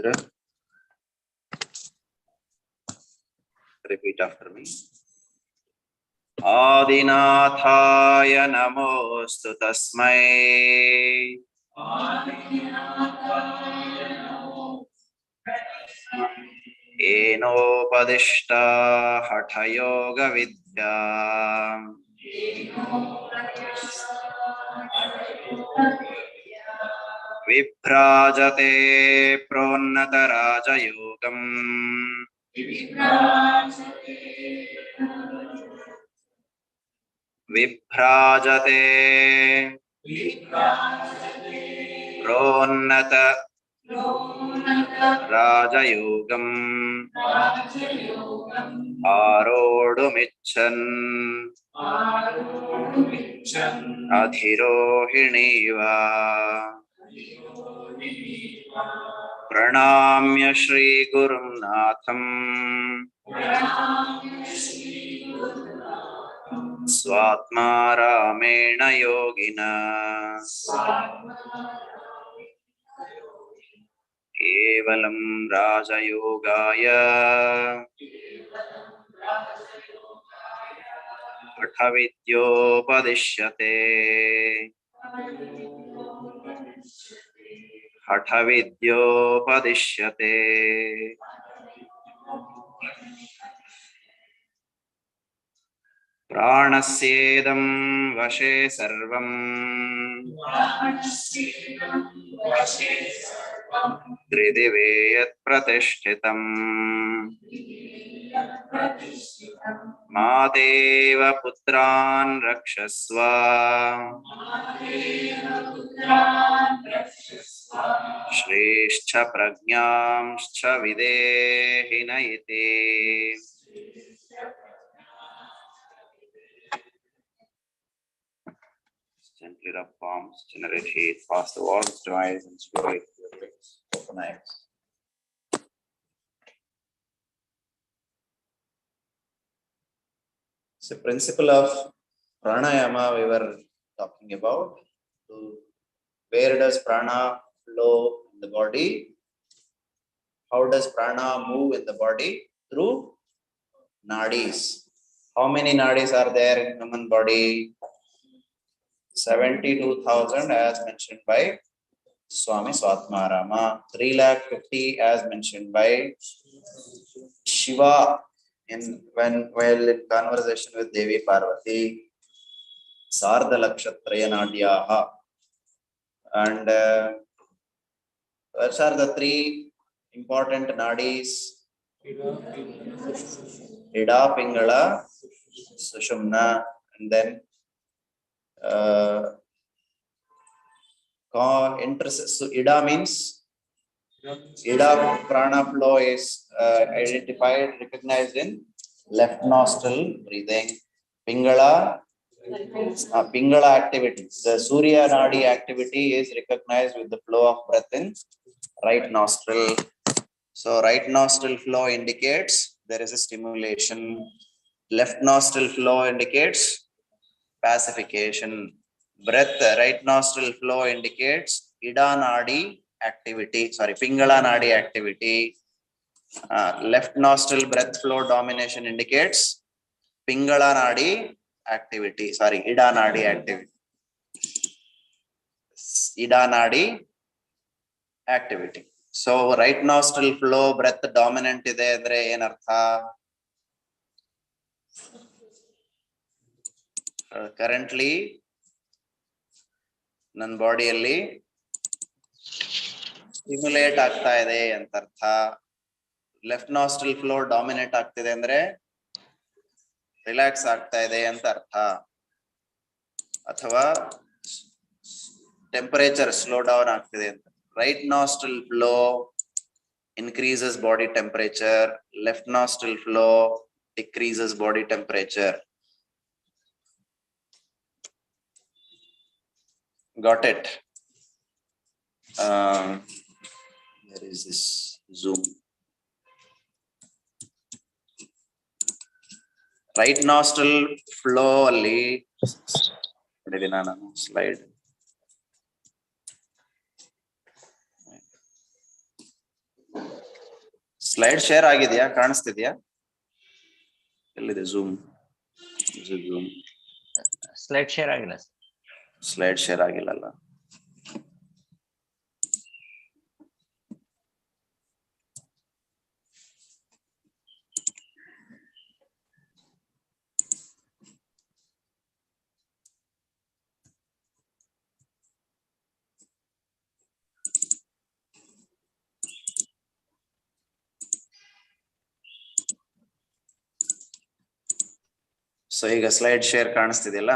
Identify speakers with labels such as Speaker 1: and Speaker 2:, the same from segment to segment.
Speaker 1: Rudra. Repeat after me. Adinathaya namostu tasmai. Enopadishta hatha yoga vidya. Vibhrajate pronnata raja yogam. Vibhrajate pronnata raja yogam. Arodumichan adhirohiniva. Pranamya Shri Gurum Natham Swatma Ramena Yogina Kevalam Raja Yogaya Hathavidyopadishyate Hathavidyopadishyate. Pranasyedam vashe sarvam Tridiveyat pratishtitam Madeva putran rakshasva Shrishcha pragyamscha videhinayite. Gently rub palms, generate heat, pass the walls to eyes and slowly open eyes. It's the principle of pranayama we were talking about. Where does prana flow in the body? How does prana move in the body? Through nadis. How many nadis are there in human body? 72,000 as mentioned by Swami Swatmarama. 350,000 as mentioned by Shiva while in conversation with Devi Parvati. Sardha Lakshatraya Nadyaha. And which are the three important nadis? Ida, Pingala, Sushumna, and then so Ida means Ida prana flow is identified, recognized in left nostril breathing. Pingala, Pingala activity. The Surya Nadi activity is recognized with the flow of breath in right nostril. So right nostril flow indicates there is a stimulation. Left nostril flow indicates pacification. Breath, right nostril flow indicates Ida Nadi activity, Pingala Nadi activity. Left nostril breath flow domination indicates Pingala Nadi activity, Ida Nadi activity. Ida Nadi activity. So right nostril flow breath dominant ide andre enartha? Currently ನನ್ನ ಬಾಡಿಯಲ್ಲಿ stimulate ಆಗ್ತಾ ಇದೆ ಅಂತ ಅರ್ಥ. Left nostril flow dominate ಆಗ್ತಿದೆ ಅಂದ್ರೆ relax ಆಗ್ತಾ ಇದೆ ಅಂತ ಅರ್ಥ. ಅಥವಾ ಟೆಂಪರೇಚರ್ ಸ್ಲೋ ಡೌನ್ ಆಗ್ತಿದೆ ಅಂತ. Right nostril flow increases body temperature, left nostril flow decreases body temperature. Got it? Where is this zoom? Right nostril flow alli slide. Slide share ಆಗಿದೆಯಾ? ಕಾಣಿಸ್ತಿದ್ಯಾ? ಎಲ್ಲಿದೆ ಝೂಮ್?
Speaker 2: ಸ್ಲೈಡ್ ಶೇರ್ ಆಗಿಲ್ಲ.
Speaker 1: Slide share ಆಗಿಲ್ಲಲ್ಲ. So ಈಗ slide share ಕಾಣಿಸ್ತಿದೆಯಲ್ಲ?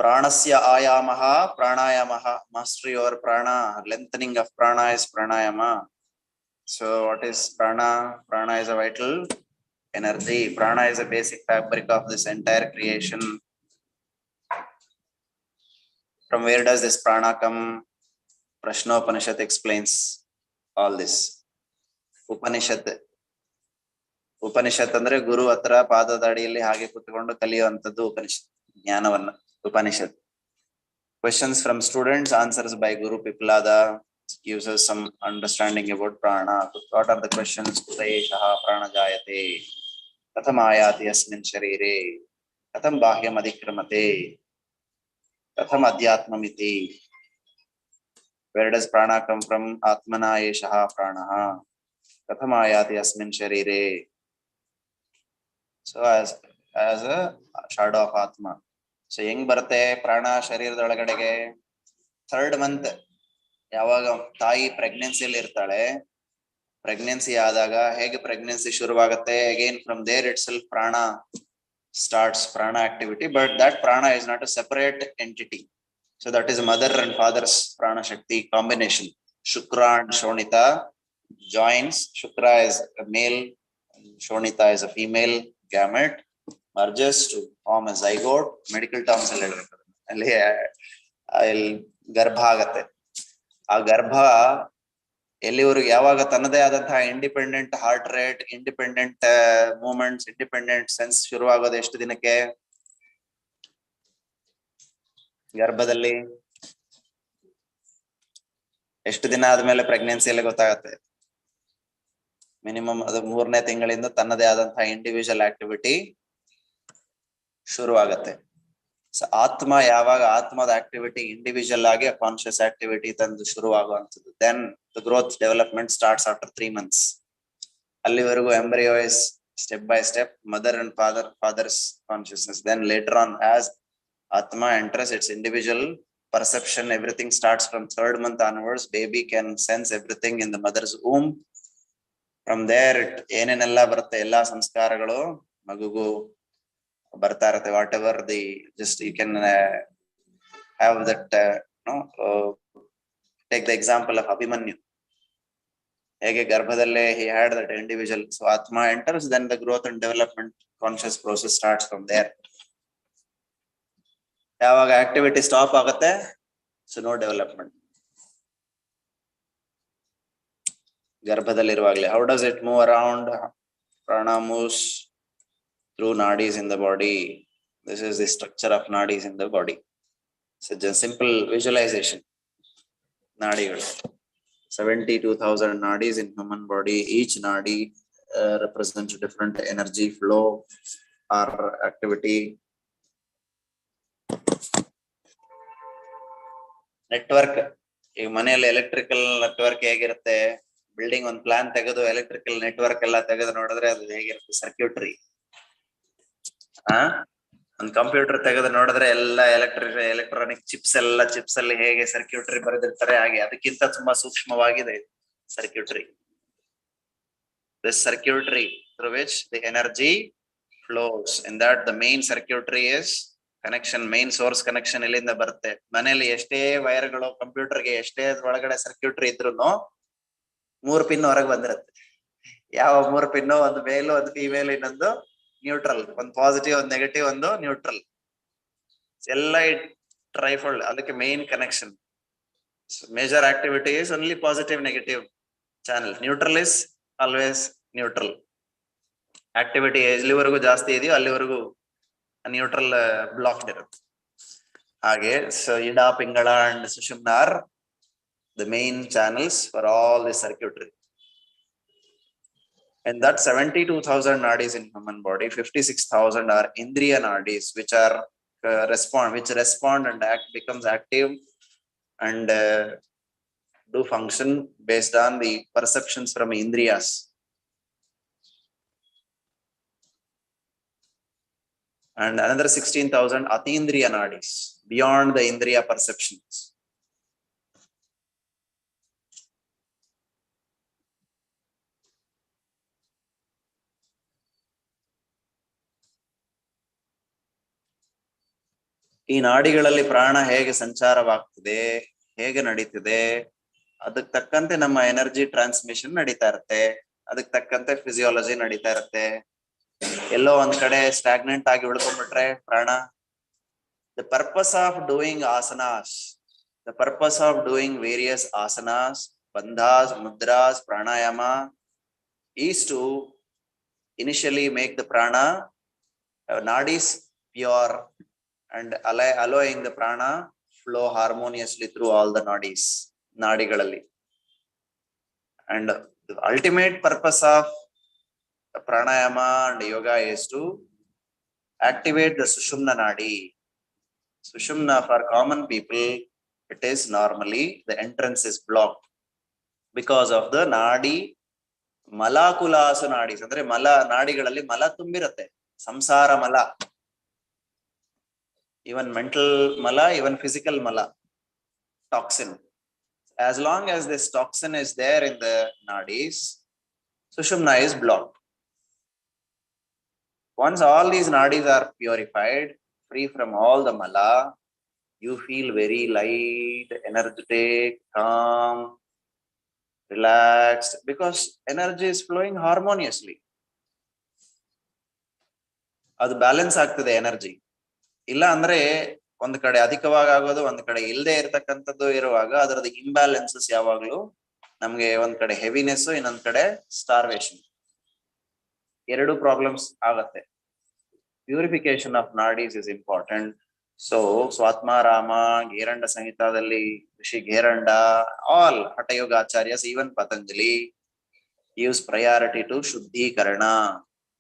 Speaker 1: Pranasya ayamaha, pranayamaha, mastery over prana, lengthening of prana is pranayama. So what is prana? Prana is a vital energy. Prana is a basic fabric of this entire creation. From where does this prana come? Prashnopanishad explains all this. Upanishad ಅಂದ್ರೆ ಗುರು ಹತ್ರ ಪಾದದ ಅಡಿಯಲ್ಲಿ ಹಾಗೆ ಕೂತ್ಕೊಂಡು ಕಲಿಯುವಂತದ್ದು ಉಪನಿಷತ್ ಜ್ಞಾನವನ್ನ. Upanishad. Questions from students, answers by Guru Piplada gives us some understanding about prana. What are the questions? Kutayeshaha prana jayate, katham ayati asmin sharire, katham bahyam adhikramate, katham adhyatmamiti. Where does prana come from? Atmana eshaha pranaha, katham ayati asmin sharire. So as a shadow of Atma. So ಹೆಂಗ್ ಬರುತ್ತೆ ಪ್ರಾಣ ಶರೀರದೊಳಗಡೆಗೆ? 3rd month ಯಾವಾಗ ತಾಯಿ ಪ್ರೆಗ್ನೆನ್ಸಿಯಲ್ಲಿ ಇರ್ತಾಳೆ, pregnancy ಆದಾಗ ಹೇಗೆ pregnancy ಶುರುವಾಗುತ್ತೆ, again from there itself prana starts, prana activity. But that prana is not a separate entity. So that is mother and father's prana shakti combination. Shukra and shonita joins. Shukra is male, shonita is a female gamete. merges to form a zygote. Medical terms ಅಲ್ಲಿ ಗರ್ಭ ಆಗತ್ತೆ. ಆ ಗರ್ಭ ಎಲ್ಲಿವರೆಗೂ ಯಾವಾಗ ತನ್ನದೇ ಆದಂತಹ independent heart rate, independent movements, independent sense ಶುರುವಾಗೋದು ಎಷ್ಟು ದಿನಕ್ಕೆ? ಗರ್ಭದಲ್ಲಿ ಎಷ್ಟು ದಿನ ಆದ್ಮೇಲೆ ಪ್ರೆಗ್ನೆನ್ಸಿಯಲ್ಲಿ ಗೊತ್ತಾಗತ್ತೆ? ಮಿನಿಮಮ್ ಅದು 3ನೇ ತಿಂಗಳಿಂದ ತನ್ನದೇ ಆದಂತಹ ಇಂಡಿವಿಜುವಲ್ ಆಕ್ಟಿವಿಟಿ ಶುರು ಆಗತ್ತೆ. ಆತ್ಮ ಯಾವಾಗ ಆತ್ಮದ ಆಕ್ಟಿವಿಟಿ ಇಂಡಿವಿಜುವಲ್ ಆಗಿ ಕಾನ್ಶಿಯಸ್ ಆಕ್ಟಿವಿಟಿ ತಂದು ಶುರುವಾಗುವಂಥದ್ದು. Then the growth development starts after 3 months. ಅಲ್ಲಿವರೆಗೂ embryo is step by step mother and father's consciousness. Then later on as atma enters its individual perception, everything starts from 3rd month onwards. Baby can sense everything in the mother's womb. From there ಏನೇನೆಲ್ಲ ಬರುತ್ತೆ, ಎಲ್ಲಾ ಸಂಸ್ಕಾರಗಳು ಮಗುಗೂ ಬರ್ತಾ ಇರತ್ತೆ. Whatever the just you can have that take the example of Abhimanyu. ಹೇಗೆ ಗರ್ಭದಲ್ಲೇ he had that individual. So Atma enters, then the growth and development conscious process starts from there. ಯಾವಾಗ activity stop ಆಗುತ್ತೆ, so no development. ಗರ್ಭದಲ್ಲಿರುವಾಗಲೇ how does it move around? Prana moves through nadis in the body. This is the structure of nadis in the body. So just simple visualization. Nadigal 72,000 nadis in human body. Each nadi represents different energy flow or activity. Network, ಈಗ ಮನೆಯಲ್ಲಿ electrical network ಹೇಗಿರುತ್ತೆ? Building ಒಂದು plan ತೆಗೆದು electrical network ಎಲ್ಲ ತೆಗೆದು ನೋಡಿದ್ರೆ ಅದು ಹೇಗಿರುತ್ತೆ? ಸರ್ಕ್ಯೂಟ್ರಿ. ಒಂದು ಕಂಪ್ಯೂಟರ್ ತೆಗೆದು ನೋಡಿದ್ರೆ ಎಲ್ಲ ಎಲೆಕ್ಟ್ರಾನಿಕ್ ಚಿಪ್ಸ್ ಅಲ್ಲಿ ಹೇಗೆ ಸರ್ಕ್ಯೂಟ್ರಿ ಬರೆದಿರ್ತಾರೆ, ಹಾಗೆ ಅದಕ್ಕಿಂತ ತುಂಬಾ ಸೂಕ್ಷ್ಮವಾಗಿದೆ circuitry. This circuitry through which the energy flows, in that the main circuitry is connection, main source connection ಇಲ್ಲಿಂದ ಬರುತ್ತೆ. ಮನೆಯಲ್ಲಿ ಎಷ್ಟೇ ವೈರ್ಗಳು, ಕಂಪ್ಯೂಟರ್ಗೆ ಎಷ್ಟೇ ಒಳಗಡೆ ಸರ್ಕ್ಯೂಟ್ರಿ ಇದ್ರು 3 ಪಿನ್ ಹೊರಗೆ ಬಂದಿರುತ್ತೆ. ಯಾವ 3 ಪಿನ್? ಒಂದು ಮೇಲ್, ಒಂದು ಫಿಮೇಲ್, ಇನ್ನೊಂದು ನ್ಯೂಟ್ರಲ್. ಒಂದು ಪಾಸಿಟಿವ್, ಒಂದು ನೆಗೆಟಿವ್, ಒಂದು ನ್ಯೂಟ್ರಲ್. ಎಲ್ಲ ಟ್ರೈಫೋಲ್ಡ್. ಅದಕ್ಕೆ main connection. Major activity is only positive negative channel. Neutral is always neutral. Activity ಎಲ್ಲಿವರೆಗೂ ಜಾಸ್ತಿ ಇದೆಯೋ ಅಲ್ಲಿವರೆಗೂ ನ್ಯೂಟ್ರಲ್ ಬ್ಲಾಕ್ಡ್ ಇರುತ್ತೆ. ಹಾಗೆ so Ida, Pingala and Sushumna are the main channels for all the circuitry. And that 72,000 nadis in human body, 56,000 are Indriya nadis, which are respond and becomes active and do function based on the perceptions from Indriyas. And another 16,000 Atindriya nadis, beyond the Indriya perceptions. ಈ ನಾಡಿಗಳಲ್ಲಿ ಪ್ರಾಣ ಹೇಗೆ ಸಂಚಾರವಾಗ್ತದೆ, ಹೇಗೆ ನಡೀತಿದೆ, ಅದಕ್ಕೆ ತಕ್ಕಂತೆ ನಮ್ಮ energy transmission ನಡೀತಾ ಇರುತ್ತೆ, ಅದಕ್ಕೆ ತಕ್ಕಂತೆ ಫಿಸಿಯಾಲಜಿ ನಡೀತಾ ಇರುತ್ತೆ. ಎಲ್ಲೋ ಒಂದ್ ಕಡೆ ಸ್ಟಾಗ್ನೆಂಟ್ ಆಗಿ ಉಳ್ಕೊಂಡ್ಬಿಟ್ರೆ ಪ್ರಾಣ. The purpose of doing asanas, the purpose of doing various asanas, bandhas, mudras, pranayama is to initially make the prana nadis pure and allowing the prana flow harmoniously through all the nadis, nadigalalli. And the ultimate purpose of pranayama and yoga is to activate the Sushumna nadi. Sushumna, for common people, it is normally the entrance is blocked because of the nadi malakulasu nadis. Andre mala nadigalalli mala tumbirutte, samsara mala, even mental mala, even physical mala, toxin. As long as this toxin is there in the nadis, Sushumna is blocked. Once all these nadis are purified, free from all the mala, you feel very light, energetic, calm, relaxed, because energy is flowing harmoniously. ಅದು balance ಆಗ್ತದೆ energy. ಇಲ್ಲ ಅಂದ್ರೆ ಒಂದ್ ಕಡೆ ಅಧಿಕವಾಗಿ ಆಗೋದು, ಒಂದ್ ಕಡೆ ಇಲ್ಲದೆ ಇರತಕ್ಕಂಥದ್ದು ಇರುವಾಗ ಅದರದ್ದು ಇಂಬ್ಯಾಲೆನ್ಸಸ್ ಯಾವಾಗ್ಲೂ ನಮ್ಗೆ ಒಂದ್ ಕಡೆ ಹೆವಿನೆಸ್, ಇನ್ನೊಂದ್ ಕಡೆ ಸ್ಟಾರ್ವೇಷನ್, ಎರಡು ಪ್ರಾಬ್ಲಮ್ಸ್ ಆಗತ್ತೆ. Purification of nadis is important. So Swatmarama, Gheranda Samhitadalli, Rishi Gheranda, all Hatha Yoga Acharyas, even Patanjali, gives priority to Shuddhikarana.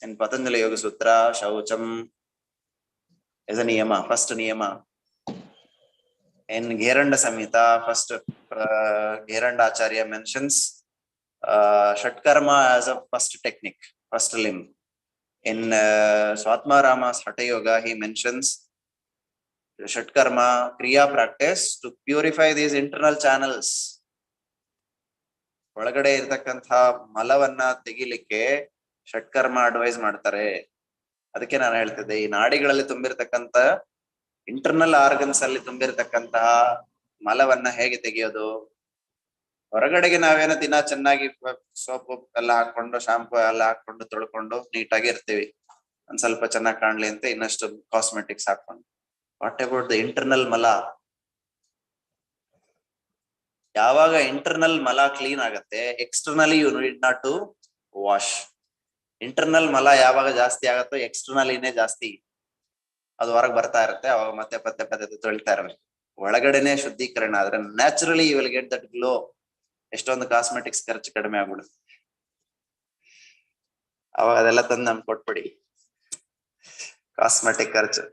Speaker 1: In Patanjali Yoga Sutra, Shaucham is a niyama, first niyama. In Gheranda Samhita, first Gheranda Acharya mentions Shatkarma as a first technique, first limb. In Swatmarama's Hatha Yoga, he mentions Shatkarma, Kriya practice to purify these internal channels. ಒಳಗಡೆ ಇರತಕ್ಕಂಥ ಮಲವನ್ನ ತೆಗಿಲಿಕ್ಕೆ ಷಟ್ಕರ್ಮ advice ಮಾಡ್ತಾರೆ. ಅದಕ್ಕೆ ನಾನು ಹೇಳ್ತಿದ್ದೆ, ಈ ನಾಡಿಗಳಲ್ಲಿ ತುಂಬಿರ್ತಕ್ಕಂಥ internal organs ಅಲ್ಲಿ ತುಂಬಿರ್ತಕ್ಕಂತಹ ಮಲವನ್ನ ಹೇಗೆ ತೆಗೆಯೋದು. ಹೊರಗಡೆಗೆ ನಾವೇನೋ ದಿನ ಚೆನ್ನಾಗಿ ಸೋಪು ಎಲ್ಲ ಹಾಕೊಂಡು, ಶಾಂಪು ಎಲ್ಲ ಹಾಕೊಂಡು ತೊಳ್ಕೊಂಡು ನೀಟಾಗಿ ಇರ್ತೀವಿ, ಒಂದ್ ಸ್ವಲ್ಪ ಚೆನ್ನಾಗಿ ಕಾಣ್ಲಿ ಅಂತ ಇನ್ನಷ್ಟು ಕಾಸ್ಮೆಟಿಕ್ಸ್ ಹಾಕೊಂಡು. ವಾಟ್ ಅಬೌಟ್ ದ ಇಂಟರ್ನಲ್ ಮಲ? ಯಾವಾಗ ಇಂಟರ್ನಲ್ ಮಲ ಕ್ಲೀನ್ ಆಗತ್ತೆ, externally you need not to wash. Internal ಮಲ ಯಾವಾಗ ಜಾಸ್ತಿ ಆಗತ್ತೋ ಎಕ್ಸ್ಟರ್ನಲಿನೇ ಜಾಸ್ತಿ ಅದು ಹೊರಗೆ ಬರ್ತಾ ಇರುತ್ತೆ, ಅವಾಗ ಮತ್ತೆ ಪತ್ತೆ ಪತ್ತೆ ತೊಳಿತಾ ಇರಬೇಕು. ಒಳಗಡೆನೆ ಶುದ್ಧೀಕರಣ ಆದ್ರೆ naturally you will get that glow. ಎಷ್ಟೊಂದು ಕಾಸ್ಮೆಟಿಕ್ಸ್ ಖರ್ಚು ಕಡಿಮೆ ಆಗ್ಬಿಡುತ್ತೆ. ಅವಾಗ ಅದೆಲ್ಲ ತಂದು ನಮ್ಗೆ ಕೊಟ್ಬಿಡಿ, ಕಾಸ್ಮೆಟಿಕ್ ಖರ್ಚು.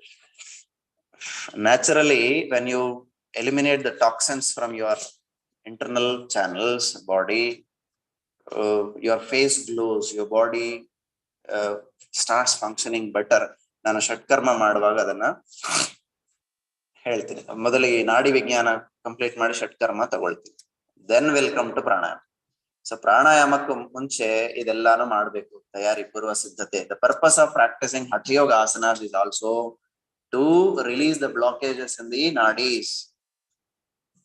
Speaker 1: Naturally, when you eliminate the toxins from your internal channels, body, your face glows, your body starts functioning better. ನಾನು ಷಟ್ಕರ್ಮ ಮಾಡುವಾಗ ಅದನ್ನ ಹೇಳ್ತೀನಿ. ಮೊದಲಿಗೆ ನಾಡಿ ವಿಜ್ಞಾನ ಕಂಪ್ಲೀಟ್ ಮಾಡಿ ಷಟ್ಕರ್ಮ ತಗೊಳ್ತೀನಿ, then will come to pranayama. So ಪ್ರಾಣಾಯಾಮಕ್ಕೂ ಮುಂಚೆ ಇದೆಲ್ಲಾನು ಮಾಡ್ಬೇಕು, ತಯಾರಿ, ಪೂರ್ವ ಸಿದ್ಧತೆ. The purpose of practicing hatha yoga asanas is also to release the blockages in the nadis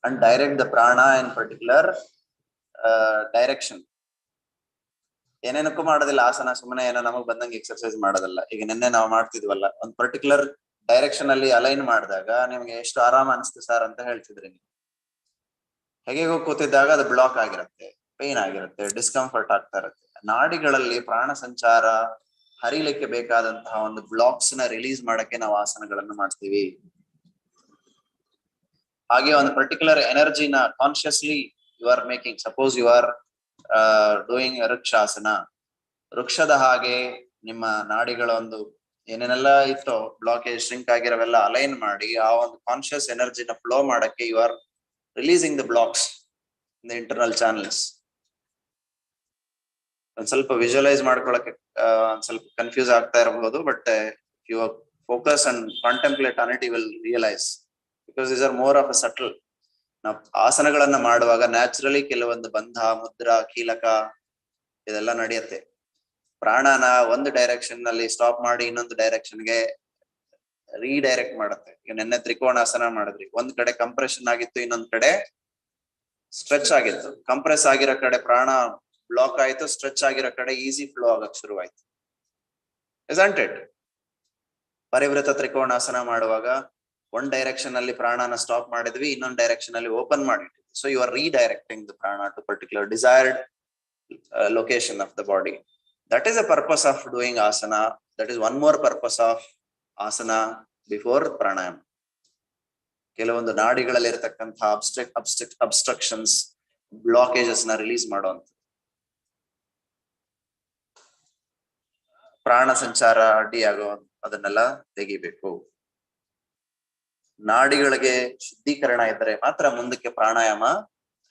Speaker 1: and direct the prana in particular direction. ಏನೇನಕ್ಕೂ ಮಾಡೋದಿಲ್ಲ ಆಸನ, ಸುಮ್ಮನೆ ಏನೋ ನಮಗ್ ಬಂದಂಗೆ ಎಕ್ಸರ್ಸೈಸ್ ಮಾಡೋದಲ್ಲ. ಈಗ ನಿನ್ನೆ ನಾವು ಮಾಡ್ತಿದ್ವಲ್ಲ, ಒಂದ್ ಪರ್ಟಿಕ್ಯುಲರ್ ಡೈರೆಕ್ಷನ್ ಅಲ್ಲಿ ಅಲೈನ್ ಮಾಡಿದಾಗ ನಿಮ್ಗೆ ಎಷ್ಟು ಆರಾಮ ಅನಿಸ್ತು ಸರ್ ಅಂತ ಹೇಳ್ತಿದ್ರಿ. ನೀವು ಹೇಗೋ ಕೂತಿದ್ದಾಗ ಅದು ಬ್ಲಾಕ್ ಆಗಿರುತ್ತೆ, ಪೇನ್ ಆಗಿರುತ್ತೆ, ಡಿಸ್ಕಂಫರ್ಟ್ ಆಗ್ತಾ ಇರುತ್ತೆ. ನಾಡಿಗಳಲ್ಲಿ ಪ್ರಾಣ ಸಂಚಾರ ಹರಿಲಿಕ್ಕೆ ಬೇಕಾದಂತಹ ಒಂದು ಬ್ಲಾಕ್ಸ್ ನ ರಿಲೀಸ್ ಮಾಡಕ್ಕೆ ನಾವು ಆಸನಗಳನ್ನು ಮಾಡ್ತೀವಿ. ಹಾಗೆ ಒಂದು ಪರ್ಟಿಕ್ಯುಲರ್ ಎನರ್ಜಿನ consciously you are making. Suppose you are doing vrikshasana, ವೃಕ್ಷದ ಹಾಗೆ ನಿಮ್ಮ ನಾಡಿಗಳ ಒಂದು ಏನೇನೆಲ್ಲ ಇತ್ತು ಬ್ಲಾಕೇಜ್ ಶ್ರಿಂಕ್ ಆಗಿರೋವೆಲ್ಲ ಅಲೈನ್ ಮಾಡಿ ಆ ಒಂದು ಕಾನ್ಶಿಯಸ್ ಎನರ್ಜಿನ ಫ್ಲೋ ಮಾಡಕ್ಕೆ you are releasing the blocks in the internal channels. ಒಂದ್ ಸ್ವಲ್ಪ ವಿಜುವಲೈಸ್ ಮಾಡ್ಕೊಳಕ್ಕೆ ಒಂದ್ ಸ್ವಲ್ಪ ಕನ್ಫ್ಯೂಸ್ ಆಗ್ತಾ ಇರಬಹುದು, but you focus and contemplate on it you will realise, because these are more of a subtle. ನಾವು ಆಸನಗಳನ್ನ ಮಾಡುವಾಗ ನ್ಯಾಚುರಲಿ ಕೆಲವೊಂದು ಬಂಧ, ಮುದ್ರಾ, ಕೀಲಕ ಇದೆಲ್ಲ ನಡೆಯುತ್ತೆ. ಪ್ರಾಣನ ಒಂದು ಡೈರೆಕ್ಷನ್ ನಲ್ಲಿ ಸ್ಟಾಪ್ ಮಾಡಿ ಇನ್ನೊಂದು ಡೈರೆಕ್ಷನ್ಗೆ ರೀಡೈರೆಕ್ಟ್ ಮಾಡುತ್ತೆ. ಈಗ ನೆನ್ನೆ ತ್ರಿಕೋಣಾಸನ ಮಾಡಿದ್ರಿ, ಒಂದ್ ಕಡೆ ಕಂಪ್ರೆಷನ್ ಆಗಿತ್ತು, ಇನ್ನೊಂದ್ ಕಡೆ ಸ್ಟ್ರೆಚ್ ಆಗಿತ್ತು. ಕಂಪ್ರೆಸ್ ಆಗಿರೋ ಕಡೆ ಪ್ರಾಣ ಬ್ಲಾಕ್ ಆಯ್ತು, ಸ್ಟ್ರೆಚ್ ಆಗಿರೋ ಕಡೆ ಈಸಿ ಫ್ಲೋ ಆಗಕ್ ಶುರುವಾಯ್ತು. Isn't it? ಪರಿವೃತ ತ್ರಿಕೋಣಾಸನ ಮಾಡುವಾಗ ಒಂದ್ ಡೈರೆಕ್ಷನ್ ಅಲ್ಲಿ ಪ್ರಾಣನ ಸ್ಟಾಪ್ ಮಾಡಿದ್ವಿ, ಇನ್ನೊಂದ್ ಡೈರೆಕ್ಷನ್ ಅಲ್ಲಿ ಓಪನ್ ಮಾಡಿದ್ವಿ. So you are redirecting the prana to particular desired location of the body. That is a purpose of doing asana. That is one more purpose of asana before pranayama. ಕೆಲವೊಂದು ನಾಡಿಗಳಲ್ಲಿ ಇರತಕ್ಕಂಥ obstructions, blockages ನ release ಮಾಡುವಂತ, ಪ್ರಾಣ ಸಂಚಾರ ಅಡ್ಡಿಯಾಗೋ ಅದನ್ನೆಲ್ಲ ತೆಗಿಬೇಕು. ನಾಡಿಗಳಿಗೆ ಶುದ್ಧೀಕರಣ ಇದ್ದರೆ ಮಾತ್ರ ಮುಂದಕ್ಕೆ ಪ್ರಾಣಾಯಾಮ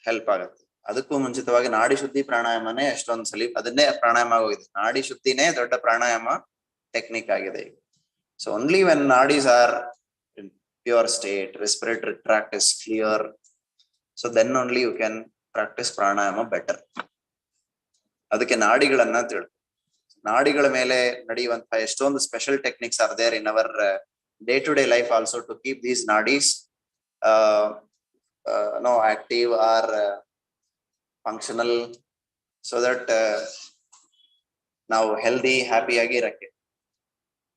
Speaker 1: ಹೆಲ್ಪ್ ಆಗುತ್ತೆ. ಅದಕ್ಕೂ ಮುಂಚಿತವಾಗಿ ನಾಡಿ ಶುದ್ಧಿ ಪ್ರಾಣಾಯಾಮನೇ ಎಷ್ಟೊಂದ್ಸಲಿ ಅದನ್ನೇ ಪ್ರಾಣಾಯಾಮ ಆಗೋಗಿದೆ. ನಾಡಿ ಶುದ್ಧಿನೇ ದೊಡ್ಡ ಪ್ರಾಣಾಯಾಮ ಟೆಕ್ನಿಕ್ ಆಗಿದೆ. So only when nadis are in pure state, respiratory tract is clear, so then only you can practise pranayama better. ಅದಕ್ಕೆ ನಾಡಿಗಳನ್ನ ತಿಳು. ನಾಡಿಗಳ ಮೇಲೆ ನಡೆಯುವಂತಹ ಎಷ್ಟೊಂದು special techniques are there in our day to day life also to keep these nadis active or functional, so that ನಾವು healthy happy ಆಗಿ ಇರಕ್ಕೆ.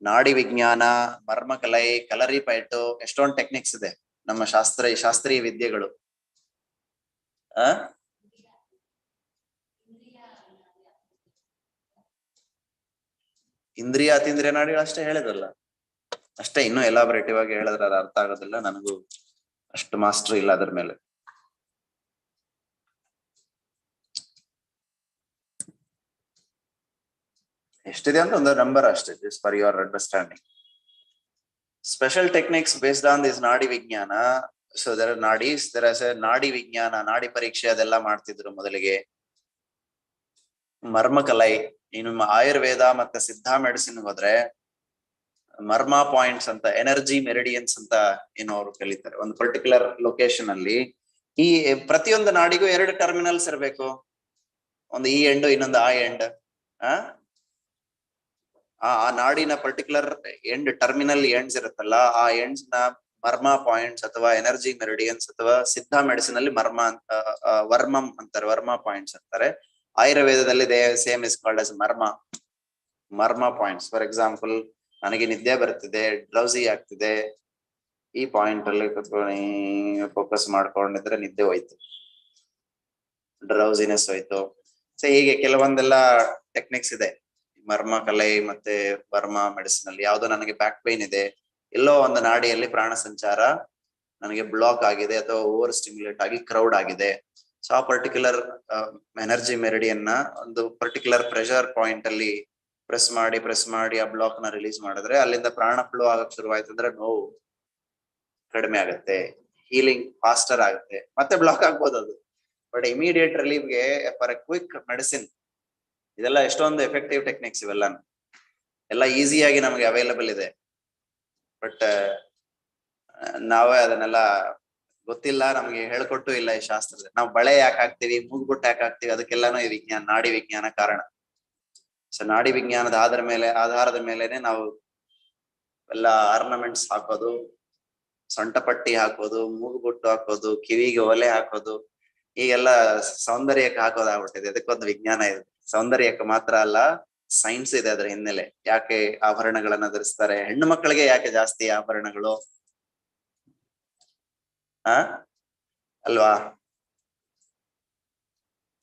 Speaker 1: ನಾಡಿ ವಿಜ್ಞಾನ, ಮರ್ಮಕಲೈ, ಕಲರಿ ಪೈಟು, ಎಷ್ಟೊಂದು ಟೆಕ್ನಿಕ್ಸ್ ಇದೆ ನಮ್ಮ ಶಾಸ್ತ್ರೀಯ ವಿದ್ಯೆಗಳು. ಇಂದ್ರಿಯ ಅತೀಂದ್ರಿಯ ನಾಡಿಗಳು ಅಷ್ಟೇ ಹೇಳಿದ್ರಲ್ಲ, ಅಷ್ಟೇ. ಇನ್ನೂ ಎಲಾಬರೇಟಿವ್ ಆಗಿ ಹೇಳಿದ್ರೆ ಅದು ಅರ್ಥ ಆಗೋದಿಲ್ಲ, ನನಗೂ ಅಷ್ಟು ಮಾಸ್ಟರ್ ಇಲ್ಲ ಅದ್ರ ಮೇಲೆ. ಎಷ್ಟಿದೆ ಅಂತ ಒಂದು ನಂಬರ್ ಅಷ್ಟೇ, just for your understanding. Special techniques based on this ನಾಡಿ ವಿಜ್ಞಾನ. So there are nadis, there is a ನಾಡಿ ವಿಜ್ಞಾನ, ನಾಡಿ ಪರೀಕ್ಷೆ ಅದೆಲ್ಲ ಮಾಡ್ತಿದ್ರು ಮೊದಲಿಗೆ. ಮರ್ಮಕಲೈ, ಇನ್ನು ಆಯುರ್ವೇದ ಮತ್ತೆ ಸಿದ್ಧ ಮೆಡಿಸಿನ್ ಹೋದ್ರೆ ಮರ್ಮ ಪಾಯಿಂಟ್ಸ್ ಅಂತ, ಎನರ್ಜಿ ಮೆರಿಡಿಯನ್ಸ್ ಅಂತ ಏನೋ ಅವರು ಕಲಿತಾರೆ. ಒಂದು ಪರ್ಟಿಕ್ಯುಲರ್ ಲೊಕೇಶನ್ ಅಲ್ಲಿ ಈ ಪ್ರತಿಯೊಂದು ನಾಡಿಗೂ 2 ಟರ್ಮಿನಲ್ಸ್ ಇರಬೇಕು. ಒಂದು ಈ ಎಂಡ್, ಇನ್ನೊಂದು ಆ ಎಂಡ್. ಆ ನಾಡಿನ ಪರ್ಟಿಕ್ಯುಲರ್ ಎಂಡ್, ಟರ್ಮಿನಲ್ ಎಂಡ್ಸ್ ಇರುತ್ತಲ್ಲ, ಆ ಎಂಡ್ಸ್ ನ ಮರ್ಮ ಪಾಯಿಂಟ್ಸ್ ಅಥವಾ ಎನರ್ಜಿ ಮೆರಿಡಿಯನ್ಸ್ ಅಥವಾ ಸಿದ್ಧ ಮೆಡಿಸಿನ್ ಅಲ್ಲಿ ವರ್ಮಂ ಅಂತಾರೆ, ವರ್ಮ ಪಾಯಿಂಟ್ಸ್ ಅಂತಾರೆ. ಆಯುರ್ವೇದದಲ್ಲಿ ಸೇಮ್ ಇಸ್ ಕಾಲ್ಡ್ as ಮರ್ಮ ಪಾಯಿಂಟ್ಸ್. ಫಾರ್ ಎಕ್ಸಾಂಪಲ್, ನನಗೆ ನಿದ್ದೆ ಬರ್ತಿದೆ, ಡ್ರೌಸಿ ಆಗ್ತಿದೆ, ಈ ಪಾಯಿಂಟ್ ಅಲ್ಲಿ ಕುತ್ಕೊಂಡು ಫೋಕಸ್ ಮಾಡ್ಕೊಂಡಿದ್ರೆ ನಿದ್ದೆ ಹೋಯ್ತು, ಡ್ರೌಸಿನೆಸ್ ಹೋಯ್ತು. ಸೊ ಹೀಗೆ ಕೆಲವೊಂದೆಲ್ಲ ಟೆಕ್ನಿಕ್ಸ್ ಇದೆ ಮರ್ಮ ಕಲೆ ಮತ್ತೆ ವರ್ಮ ಮೆಡಿಸಿನ್ ಅಲ್ಲಿ. ಯಾವ್ದೋ ನನಗೆ ಬ್ಯಾಕ್ ಪೈನ್ ಇದೆ, ಎಲ್ಲೋ ಒಂದು ನಾಡಿಯಲ್ಲಿ ಪ್ರಾಣ ಸಂಚಾರ ನನಗೆ ಬ್ಲಾಕ್ ಆಗಿದೆ ಅಥವಾ ಓವರ್ ಸ್ಟಿಮ್ಯುಲೇಟ್ ಆಗಿ ಕ್ರೌಡ್ ಆಗಿದೆ. ಸೊ ಆ ಪರ್ಟಿಕ್ಯುಲರ್ ಎನರ್ಜಿ ಮೆರಿಡಿಯನ್ ನ ಒಂದು ಪರ್ಟಿಕ್ಯುಲರ್ ಪ್ರೆಷರ್ ಪಾಯಿಂಟ್ ಅಲ್ಲಿ ಪ್ರೆಸ್ ಮಾಡಿ ಆ ಬ್ಲಾಕ್ ನ ರಿಲೀಸ್ ಮಾಡಿದ್ರೆ ಅಲ್ಲಿಂದ ಪ್ರಾಣ ಫ್ಲೋ ಆಗಕ್ ಶುರುವಾಯ್ತು ಅಂದ್ರೆ ನೋವು ಕಡಿಮೆ ಆಗುತ್ತೆ, ಹೀಲಿಂಗ್ ಫಾಸ್ಟರ್ ಆಗುತ್ತೆ. ಮತ್ತೆ ಬ್ಲಾಕ್ ಆಗ್ಬೋದು ಅದು, ಬಟ್ ಇಮಿಡಿಯೇಟ್ ರಿಲೀವ್ಗೆ ಫಾರ್ ಎ ಕ್ವಿಕ್ ಮೆಡಿಸಿನ್. ಇದೆಲ್ಲ ಎಷ್ಟೊಂದು ಎಫೆಕ್ಟಿವ್ ಟೆಕ್ನಿಕ್ಸ್, ಇವೆಲ್ಲ ಎಲ್ಲ ಈಸಿಯಾಗಿ ನಮಗೆ ಅವೈಲಬಲ್ ಇದೆ. ಬಟ್ ನಾವೇ ಅದನ್ನೆಲ್ಲ ಗೊತ್ತಿಲ್ಲ, ನಮಗೆ ಹೇಳ್ಕೊಟ್ಟು ಇಲ್ಲ ಈ ಶಾಸ್ತ್ರದಲ್ಲಿ. ನಾವು ಬಳೆ ಯಾಕೆ ಹಾಕ್ತಿವಿ, ಮೂಗ್ಬುಟ್ಟು ಯಾಕೆ ಹಾಕ್ತಿವಿ, ಅದಕ್ಕೆಲ್ಲಾನು ಈ ವಿಜ್ಞಾನ, ನಾಡಿ ವಿಜ್ಞಾನ ಕಾರಣ. ಸೊ ನಾಡಿ ವಿಜ್ಞಾನದ ಆಧಾರದ ಮೇಲೆನೆ ನಾವು ಎಲ್ಲ ಆರ್ನಮೆಂಟ್ಸ್ ಹಾಕೋದು, ಸೊಂಟಪಟ್ಟಿ ಹಾಕೋದು, ಮೂಗುಬುಟ್ಟು ಹಾಕೋದು, ಕಿವಿಗೆ ಒಲೆ ಹಾಕೋದು, ಈಗೆಲ್ಲ ಸೌಂದರ್ಯಕ್ಕೆ ಹಾಕೋದಾಗ್ಬಿಟ್ಟಿದೆ. ಅದಕ್ಕೊಂದು ವಿಜ್ಞಾನ ಇದೆ. ಸೌಂದರ್ಯಕ್ಕೆ ಮಾತ್ರ ಅಲ್ಲ, ಸೈನ್ಸ್ ಇದೆ ಅದ್ರ ಹಿನ್ನೆಲೆ. ಯಾಕೆ ಆಭರಣಗಳನ್ನ ಧರಿಸ್ತಾರೆ, ಹೆಣ್ಣು ಮಕ್ಕಳಿಗೆ ಯಾಕೆ ಜಾಸ್ತಿ ಆಭರಣಗಳು ಅಲ್ವಾ?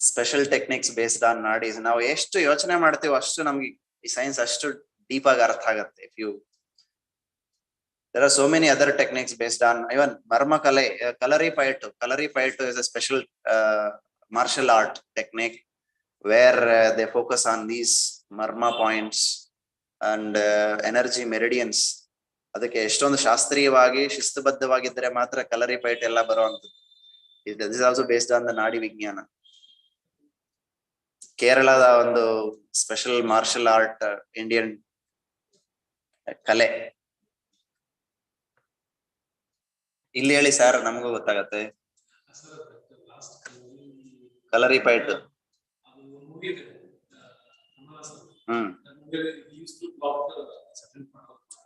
Speaker 1: Special techniques based on nadis. ನಾವು ಎಷ್ಟು ಯೋಚನೆ ಮಾಡ್ತೀವೋ ಅಷ್ಟು ನಮ್ಗೆ ಈ ಸೈನ್ಸ್ ಅಷ್ಟು ಡೀಪ್ ಆಗಿ ಅರ್ಥ ಆಗತ್ತೆ. If you There are so many other techniques based on even marma kale, kalaripayattu. Kalaripayattu is a special martial art technique where they focus on these marma points and energy meridians. ಅದಕ್ಕೆ ಎಷ್ಟೊಂದು ಶಾಸ್ತ್ರೀಯವಾಗಿ ಶಿಸ್ತುಬದ್ಧವಾಗಿದ್ದರೆ ಮಾತ್ರ ಕಲರಿಪಯಟ್ ಎಲ್ಲ ಬರುವಂತದ್ದು. This is also based on the ನಾಡಿ ವಿಜ್ಞಾನ. ಕೇರಳದ ಒಂದು ಸ್ಪೆಷಲ್ ಮಾರ್ಷಲ್ ಆರ್ಟ್ ಇಂಡಿಯನ್ ಕಲೆ. ಇಲ್ಲಿ ಹೇಳಿ ಸರ್, ನಮಗೂ ಗೊತ್ತಾಗತ್ತೆ. ಕಲರಿಪಯಟ್.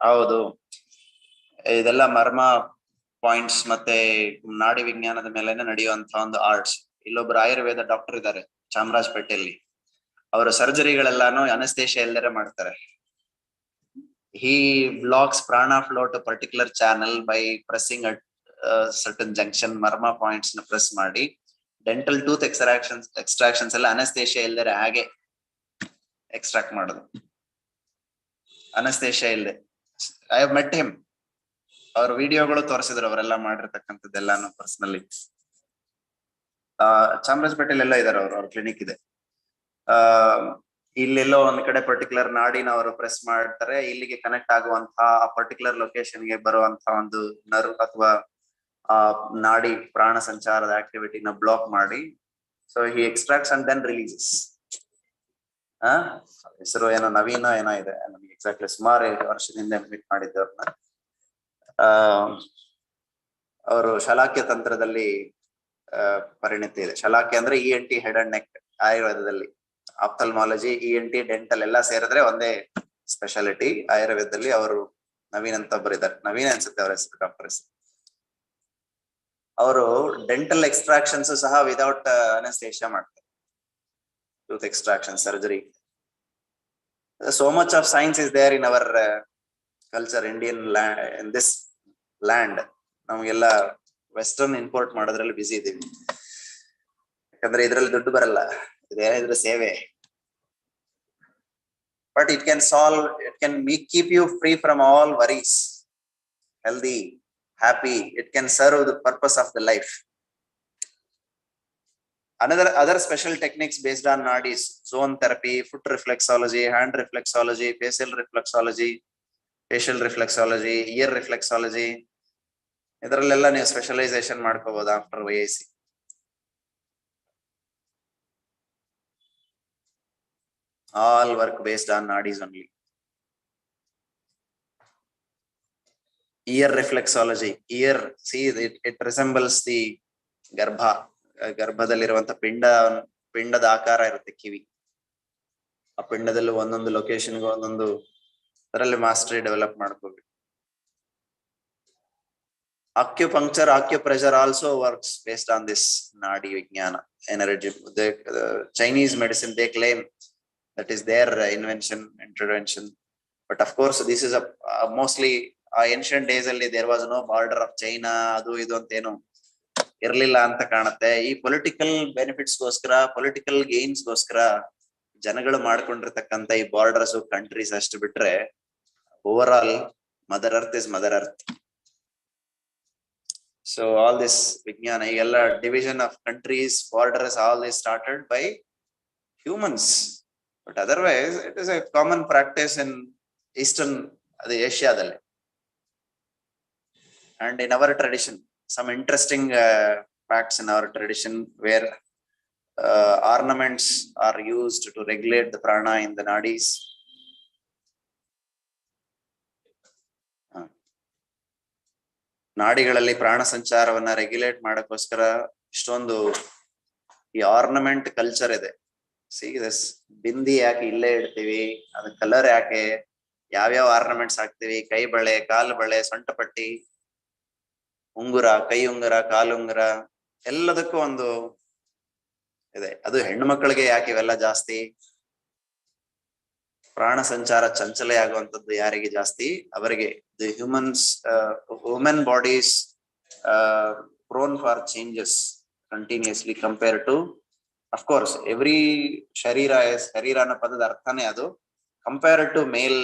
Speaker 1: ಹೌದು, ಇದೆಲ್ಲ ಮರ್ಮ ಪಾಯಿಂಟ್ಸ್ ಮತ್ತೆ ನಾಡಿ ವಿಜ್ಞಾನದ ಮೇಲೆನೆ ನಡೆಯುವಂತಹ ಒಂದು ಆರ್ಟ್ಸ್. ಇಲ್ಲೊಬ್ರು ಆಯುರ್ವೇದ ಡಾಕ್ಟರ್ ಇದ್ದಾರೆ ಚಾಮರಾಜಪೇಟೆಯಲ್ಲಿ. ಅವರ ಸರ್ಜರಿಗಳೆಲ್ಲಾನು ಅನಸ್ತೇಷಿಯಾ ಎಲ್ಲರೇ ಮಾಡ್ತಾರೆ. He blocks prana flow to particular channel by pressing at certain junction marma points na press ಮಾಡಿ ಡೆಂಟಲ್ ಟೂತ್ ಎಕ್ಸ್ಟ್ರಾಕ್ಷನ್ಸ್ ಎಲ್ಲ ಅನಸ್ತೇಷಿಯಾ ಇಲ್ಲದೆ ಹಾಗೆ ಎಕ್ಸ್ಟ್ರಾಕ್ಟ್ ಮಾಡೋದು. ಅನಸ್ತೇಷಿಯಾ ಇಲ್ಲದೆ. I have met him. ಅವ್ರ ವಿಡಿಯೋಗಳು ತೋರಿಸಿದ್ರು ಅವರೆಲ್ಲ ಮಾಡಿರ್ತಕ್ಕಂಥದ್ದೆಲ್ಲಾನು ಪರ್ಸನಲಿ. ಚಾಮರಾಜಪೇಟೆಲೆಲ್ಲ ಇದಾರೆ ಅವ್ರ ಕ್ಲಿನಿಕ್ ಇದೆ. ಇಲ್ಲೆಲ್ಲೋ ಒಂದ್ ಕಡೆ ಪರ್ಟಿಕ್ಯುಲರ್ ನಾಡಿನ ಅವರು ಪ್ರೆಸ್ ಮಾಡ್ತಾರೆ, ಇಲ್ಲಿಗೆ ಕನೆಕ್ಟ್ ಆಗುವಂತಹ ಆ ಪರ್ಟಿಕ್ಯುಲರ್ ಲೊಕೇಶನ್ಗೆ ಬರುವಂತಹ ಒಂದು ನರ್ವ್ ಅಥವಾ ನಾಡಿ ಪ್ರಾಣ ಸಂಚಾರದ ಆಕ್ಟಿವಿಟಿನ ಬ್ಲಾಕ್ ಮಾಡಿ, so he extracts and then releases. ಹೆಸರು ಏನೋ ನವೀನ ಏನೋ ಇದೆ, ನಮ್ಗೆ ಎಕ್ಸಾಕ್ಟ್ಲಿ ಸುಮಾರು ವರ್ಷದಿಂದ ಮೀಟ್ ಮಾಡಿದ್ದವ್ರನ್ನ. ಅವರು ಶಲಾಕ್ಯ ತಂತ್ರದಲ್ಲಿ ಪರಿಣಿತಿ ಇದೆ. ಶಲಾಕ್ಯ ಅಂದ್ರೆ ENT ಹೆಡ್ ಅಂಡ್ ನೆಕ್ ಆಯುರ್ವೇದದಲ್ಲಿ. ಆಪ್ಥಲ್ಮಾಲಜಿ, ENT, ಡೆಂಟಲ್ ಎಲ್ಲ ಸೇರಿದ್ರೆ ಒಂದೇ ಸ್ಪೆಷಾಲಿಟಿ. ಆಯುರ್ವೇದದಲ್ಲಿ ಅವರು ನವೀನ್ ಅಂತ ಬರೀತಾರೆ, ನವೀನ್ ಅನ್ಸುತ್ತೆ ಅವ್ರ ಹೆಸರು, ಡಾಕ್ಟರ್ ಹೆಸರು. ಅವರು ಡೆಂಟಲ್ ಎಕ್ಸ್ಟ್ರಾಕ್ಷನ್ಸ್ ಸಹ ವಿದೌಟ್ ಅನಸ್ತೇಷಿಯಾ ಮಾಡ್ತಾರೆ. Tooth extraction surgery. So much of science is there in our culture, Indian land, in this land. ನಮ್ಗೆಲ್ಲ ವೆಸ್ಟರ್ನ್ ಇಂಪೋರ್ಟ್ ಮಾಡೋದ್ರಲ್ಲಿ ಬಿಸಿ ಇದೀವಿ. ಯಾಕಂದ್ರೆ ಇದ್ರಲ್ಲಿ ದುಡ್ಡು ಬರಲ್ಲ, ಇದೇನಿದ್ರು ಸೇವೆ. But it can solve, it can keep you free from all worries, healthy, happy. It can serve the purpose of the life. Other special techniques based on nadis: zone therapy, foot reflexology, hand reflexology, facial reflexology, ear reflexology. ಇದರಲ್ಲೆಲ್ಲ ನೀವು specialisation ಮಾಡ್ಕೋಬಹುದು after YIC. All work based on nadis only. Ear reflexology. Ear, see, it resembles the ಗರ್ಭ. ಗರ್ಭದಲ್ಲಿರುವಂತ ಪಿಂಡದ ಆಕಾರ ಇರುತ್ತೆ ಕಿವಿ. ಆ ಪಿಂಡದಲ್ಲಿ ಒಂದೊಂದು ಲೊಕೇಶನ್ಗೆ ಒಂದೊಂದು ಅದರಲ್ಲಿ ಮಾಸ್ಟರಿ ಡೆವಲಪ್ ಮಾಡ್ಕೋಬೇಕು. Acupuncture, acupressure also works based on this nadi vijnana energy. The Chinese medicine, they claim that is their invention, intervention. But of course, this is mostly ancient days alli there was no border of China, adu idu antenu ಇರ್ಲಿಲ್ಲ ಅಂತ ಕಾಣುತ್ತೆ. ಈ political benefits ಗೋಸ್ಕರ, political gains ಗೋಸ್ಕರ ಜನಗಳು ಮಾಡ್ಕೊಂಡಿರ್ತಕ್ಕಂಥ ಈ borders, countries ಅಷ್ಟು ಬಿಟ್ರೆ over all mother earth is mother earth. So all this Vijnana, ಎಲ್ಲ division of countries, borders, all this started by humans. But otherwise, it is a common practice in Eastern Asia. And in our tradition, some interesting facts in our tradition where ornaments are used to regulate the prana in the nadis. ನಾಡಿಗಳಲ್ಲಿ ಪ್ರಾಣ ಸಂಚಾರವನ್ನ regulate ಮಾಡಕ್ಕೋಸ್ಕರ ಇಷ್ಟೊಂದು ಈ ornament culture ಇದೆ. See this bindi ಯಾಕೆ ಇಲ್ಲೇ ಇಡ್ತೀವಿ, ಅದ colour ಯಾಕೆ, ಯಾವ್ಯಾವ ಆರ್ನಮೆಂಟ್ಸ್ ಹಾಕ್ತಿವಿ, ಕೈ ಬಳೆ, ಕಾಲು ಬಳೆ, ಸೊಂಟಪಟ್ಟಿ, ಉಂಗುರ, ಕೈ ಉಂಗುರ, ಕಾಲುಂಗುರ, ಎಲ್ಲದಕ್ಕೂ ಒಂದು ಇದೆ. ಅದು ಹೆಣ್ಣು ಮಕ್ಕಳಿಗೆ ಯಾಕೆ ಇವೆಲ್ಲ ಜಾಸ್ತಿ? ಪ್ರಾಣ ಸಂಚಾರ ಚಂಚಲೆ ಆಗುವಂತದ್ದು ಯಾರಿಗೆ ಜಾಸ್ತಿ? ಅವರಿಗೆ. The humans, women bodies prone for changes continuously compare to, of course every ಶರೀರ ಅನ್ನೋ ಪದದ ಅರ್ಥನೇ ಅದು. Compare to male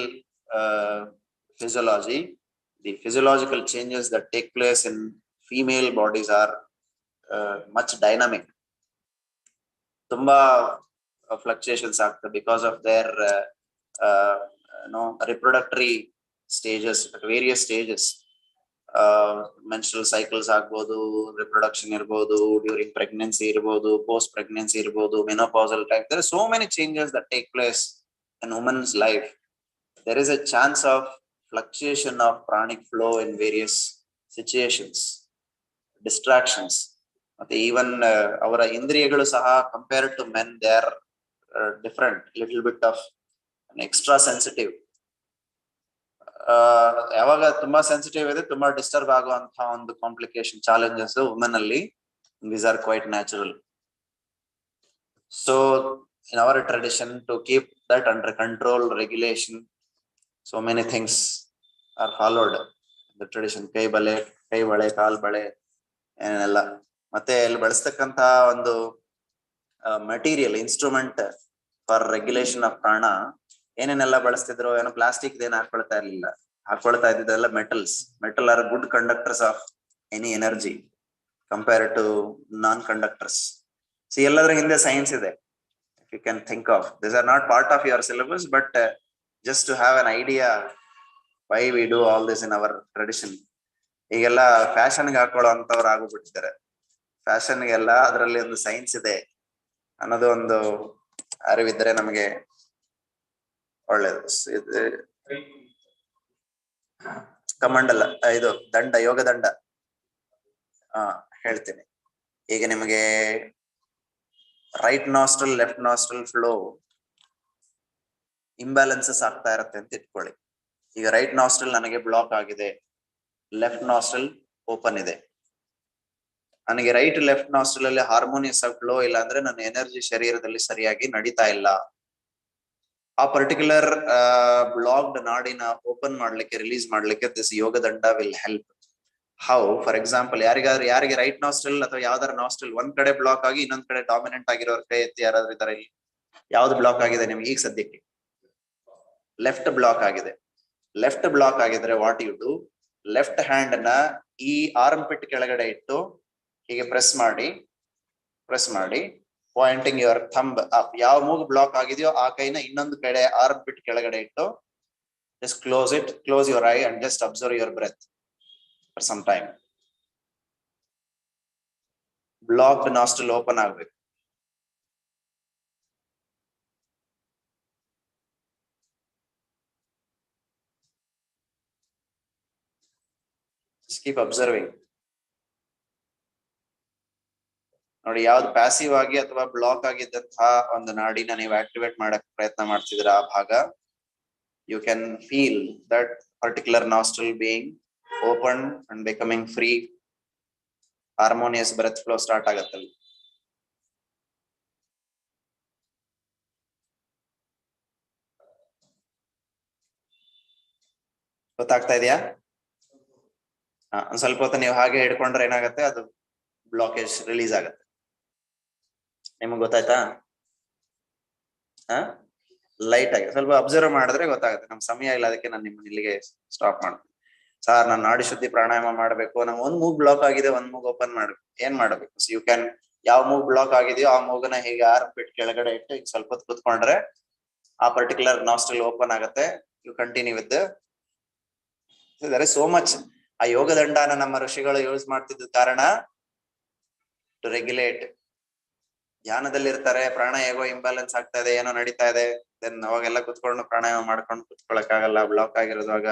Speaker 1: physiology, the physiological changes that take place in female bodies are much dynamic. Tumba fluctuations ಆಗ್ತದೆ because of their reproductory stages at various stages. Menstrual cycles ಆಗ್ಬೋದು, reproduction ಇರ್ಬೋದು, during pregnancy ಇರ್ಬೋದು, post pregnancy ಇರ್ಬೋದು, menopausal time. There are so many changes that take place in woman's life. There is a chance of fluctuation of pranic flow in various situations, distractions. ಮತ್ತೆ even ಅವರ ಇಂದ್ರಿಯಗಳು ಸಹ compared to men, they are different, little bit of extra sensitive. ಯಾವಾಗ ತುಂಬಾ sensitive ಇದೆ, ತುಂಬಾ disturb ಆಗುವಂತಹ ಒಂದು ಕಾಂಪ್ಲಿಕೇಶನ್ ಚಾಲೆಂಜಸ್ ವುಮೆನ್ ಅಲ್ಲಿ, these are quite natural. So in our tradition, to keep that under control, regulation, so many things are followed in the tradition. ಕೈ ಬಳೆ, ಕಾಲ್ ಬಳೆ ಏನೆಲ್ಲ. ಮತ್ತೆ ಇಲ್ಲಿ ಬಳಸ್ತಕ್ಕಂತ ಒಂದು material, instrument for regulation of prana ಏನೇನೆಲ್ಲ ಬಳಸ್ತಿದ್ರು, ಏನೋ ಪ್ಲಾಸ್ಟಿಕ್ ಏನ್ ಹಾಕೊಳ್ತಾ ಇದ್ದಿದ್ದೆಲ್ಲ metals. Metal are good conductors of any energy compared to non conductors. See, ಎಲ್ಲದ್ರ ಹಿಂದೆ ಸೈನ್ಸ್ ಇದೆ. You can think of this are not part of your syllabus, but just to have an idea why we do all this in our tradition. ಈಗೆಲ್ಲ ಫ್ಯಾಷನ್ಗೆ ಹಾಕೊಳ್ಳೋ ಅಂತವ್ರು ಆಗ್ಬಿಟ್ಟಿದ್ದಾರೆ. ಫ್ಯಾಷನ್ಗೆಲ್ಲ ಅದರಲ್ಲಿ ಒಂದು science ಇದೆ ಅನ್ನೋದು ಒಂದು ಅರಿವಿದ್ರೆ ನಮಗೆ ಒಳ್ಳೇದು. ಕಮಂಡಲ, ಇದು ದಂಡ, ಯೋಗ ದಂಡ ಹೇಳ್ತೀನಿ. ಈಗ ನಿಮಗೆ right nostril, left nostril flow imbalances ಆಗ್ತಾ ಇರತ್ತೆ ಅಂತ ಇಟ್ಕೊಳ್ಳಿ. ಈಗ ರೈಟ್ ನಾಸ್ಟ್ರಲ್ ನನಗೆ ಬ್ಲಾಕ್ ಆಗಿದೆ, ಲೆಫ್ಟ್ ನಾಸ್ಟ್ರಲ್ ಓಪನ್ ಇದೆ. ನನಗೆ ರೈಟ್ ಲೆಫ್ಟ್ ನಾಸ್ಟ್ರಲ್ ಅಲ್ಲಿ ಹಾರ್ಮೋನಿಯಸ್ ಆಗಿ ಫ್ಲೋ ಇಲ್ಲ ಅಂದ್ರೆ ನನ್ನ ಎನರ್ಜಿ ಶರೀರದಲ್ಲಿ ಸರಿಯಾಗಿ ನಡೀತಾ ಇಲ್ಲ. ಆ ಪರ್ಟಿಕ್ಯುಲರ್ ಬ್ಲಾಕ್ಡ್ ನಾಡಿನ ಓಪನ್ ಮಾಡ್ಲಿಕ್ಕೆ, ರಿಲೀಸ್ ಮಾಡ್ಲಿಕ್ಕೆ ದಿಸ್ ಯೋಗ ದಂಡ will help. How? For example, ಯಾರಿಗೆ ರೈಟ್ ನಾಸ್ಟ್ರಲ್ ಅಥವಾ ಯಾವ್ದಾರ ನಾಸ್ಟ್ರಲ್ ಒಂದ್ ಕಡೆ ಬ್ಲಾಕ್ ಆಗಿ ಇನ್ನೊಂದ್ ಕಡೆ ಡಾಮಿನೆಂಟ್ ಆಗಿರೋರ್ ಕೈ ಎತ್ತಿ ಯಾರಾದ್ರೂ ಇದಾರೆ ಇಲ್ಲಿ? ಯಾವ್ದು ಬ್ಲಾಕ್ ಆಗಿದೆ ನಿಮ್ಗೆ ಈಗ ಸದ್ಯಕ್ಕೆ? ಲೆಫ್ಟ್ ಬ್ಲಾಕ್ ಆಗಿದೆ. ಲೆಫ್ಟ್ ಬ್ಲಾಕ್ ಆಗಿದ್ರೆ what you do, left hand ನ ಈ ಆರ್ಮ್ ಪಿಟ್ ಕೆಳಗಡೆ ಇಟ್ಟು ಹೀಗೆ ಪ್ರೆಸ್ ಮಾಡಿ ಪಾಯಿಂಟಿಂಗ್ ಯುವರ್ ಥಂಬ್ ಅಪ್. ಯಾವ ಮೂಗು ಬ್ಲಾಕ್ ಆಗಿದೆಯೋ ಆ ಕೈನ ಇನ್ನೊಂದು ಕಡೆ ಆರ್ಮ್ ಪಿಟ್ ಕೆಳಗಡೆ ಇಟ್ಟು just close your eye and just observe your breath for some time. Blocked nostril open ಆಗಬೇಕು. Just keep observing. ನೋಡಿ, ಯಾವ್ದು ಪ್ಯಾಸಿವ್ ಆಗಿ ಅಥವಾ ಬ್ಲಾಕ್ ಆಗಿದ್ದಂತಹ ಒಂದು ನಾಡಿನ ನೀವು ಆಕ್ಟಿವೇಟ್ ಮಾಡಕ್ ಪ್ರಯತ್ನ ಮಾಡ್ತಿದ್ರ ಆ ಭಾಗ, you can feel that particular nostril being open and becoming free. Harmonious breath flow start ಆಗತ್ತಲ್ಲ. ಗೊತ್ತಾಗ್ತಾ ಇದೆಯಾ? ಒಂದ್ ಸ್ವಲ್ಪ ಹೊತ್ತು ನೀವು ಹಾಗೆ ಹಿಡ್ಕೊಂಡ್ರೆ ಏನಾಗತ್ತೆ, ಅದು ಬ್ಲಾಕೇಜ್ ರಿಲೀಸ್ ಆಗತ್ತೆ. ನಿಮ್ಗೆ ಗೊತ್ತಾಯ್ತಾ? ಲೈಟ್ ಆಗಿ ಸ್ವಲ್ಪ ಅಬ್ಸರ್ವ್ ಮಾಡಿದ್ರೆ ಗೊತ್ತಾಗುತ್ತೆ. ನಮ್ ಸಮಯ ಇಲ್ಲ, ಅದಕ್ಕೆ ನಾನು ನಿಮ್ಮನ್ನ ಇಲ್ಲಿಗೆ ಸ್ಟಾಪ್ ಮಾಡ್ತೀನಿ. ಸಾರ್, ನಾನು ನಾಡಿ ಶುದ್ಧಿ ಪ್ರಾಣಾಯಾಮ ಮಾಡ್ಬೇಕು, ನಂಗೆ ಒಂದ್ ಮೂಗ್ ಬ್ಲಾಕ್ ಆಗಿದೆ, ಒಂದ್ ಮೂಗ್ ಓಪನ್ ಮಾಡ್ಬೇಕು, ಏನ್ ಮಾಡ್ಬೇಕು? ಯು ಕ್ಯಾನ್, ಯಾವ ಮೂಗ್ ಬ್ಲಾಕ್ ಆಗಿದೆಯೋ ಆ ಮೂಗನ ಹೀಗೆ ಆರ್ಮ್ ಪಿಟ್ ಕೆಳಗಡೆ ಇಟ್ಟು ಈಗ ಸ್ವಲ್ಪ ಹೊತ್ತು ಕುತ್ಕೊಂಡ್ರೆ ಆ ಪರ್ಟಿಕ್ಯುಲರ್ ನಾಸ್ಟ್ರಲ್ ಓಪನ್ ಆಗತ್ತೆ. You continue with there is so much. ಆ ಯೋಗ ದಂಡನ ನಮ್ಮ ಋಷಿಗಳು ಯೂಸ್ ಮಾಡ್ತಿದ್ದ ಕಾರಣ ಟು ರೆಗ್ಯುಲೇಟ್. ಧ್ಯಾನದಲ್ಲಿ ಇರ್ತಾರೆ, ಪ್ರಾಣ ಹೇಗೋ ಇಂಬ್ಯಾಲೆನ್ಸ್ ಆಗ್ತಾ ಇದೆ, ಏನೋ ನಡೀತಾ ಇದೆ, ದೆನ್ ಅವಾಗೆಲ್ಲ ಕುತ್ಕೊಂಡು ಪ್ರಾಣಾಯಾಮ ಮಾಡ್ಕೊಂಡು ಕುತ್ಕೊಳಕ್ ಆಗಲ್ಲ, ಬ್ಲಾಕ್ ಆಗಿರೋದಾಗ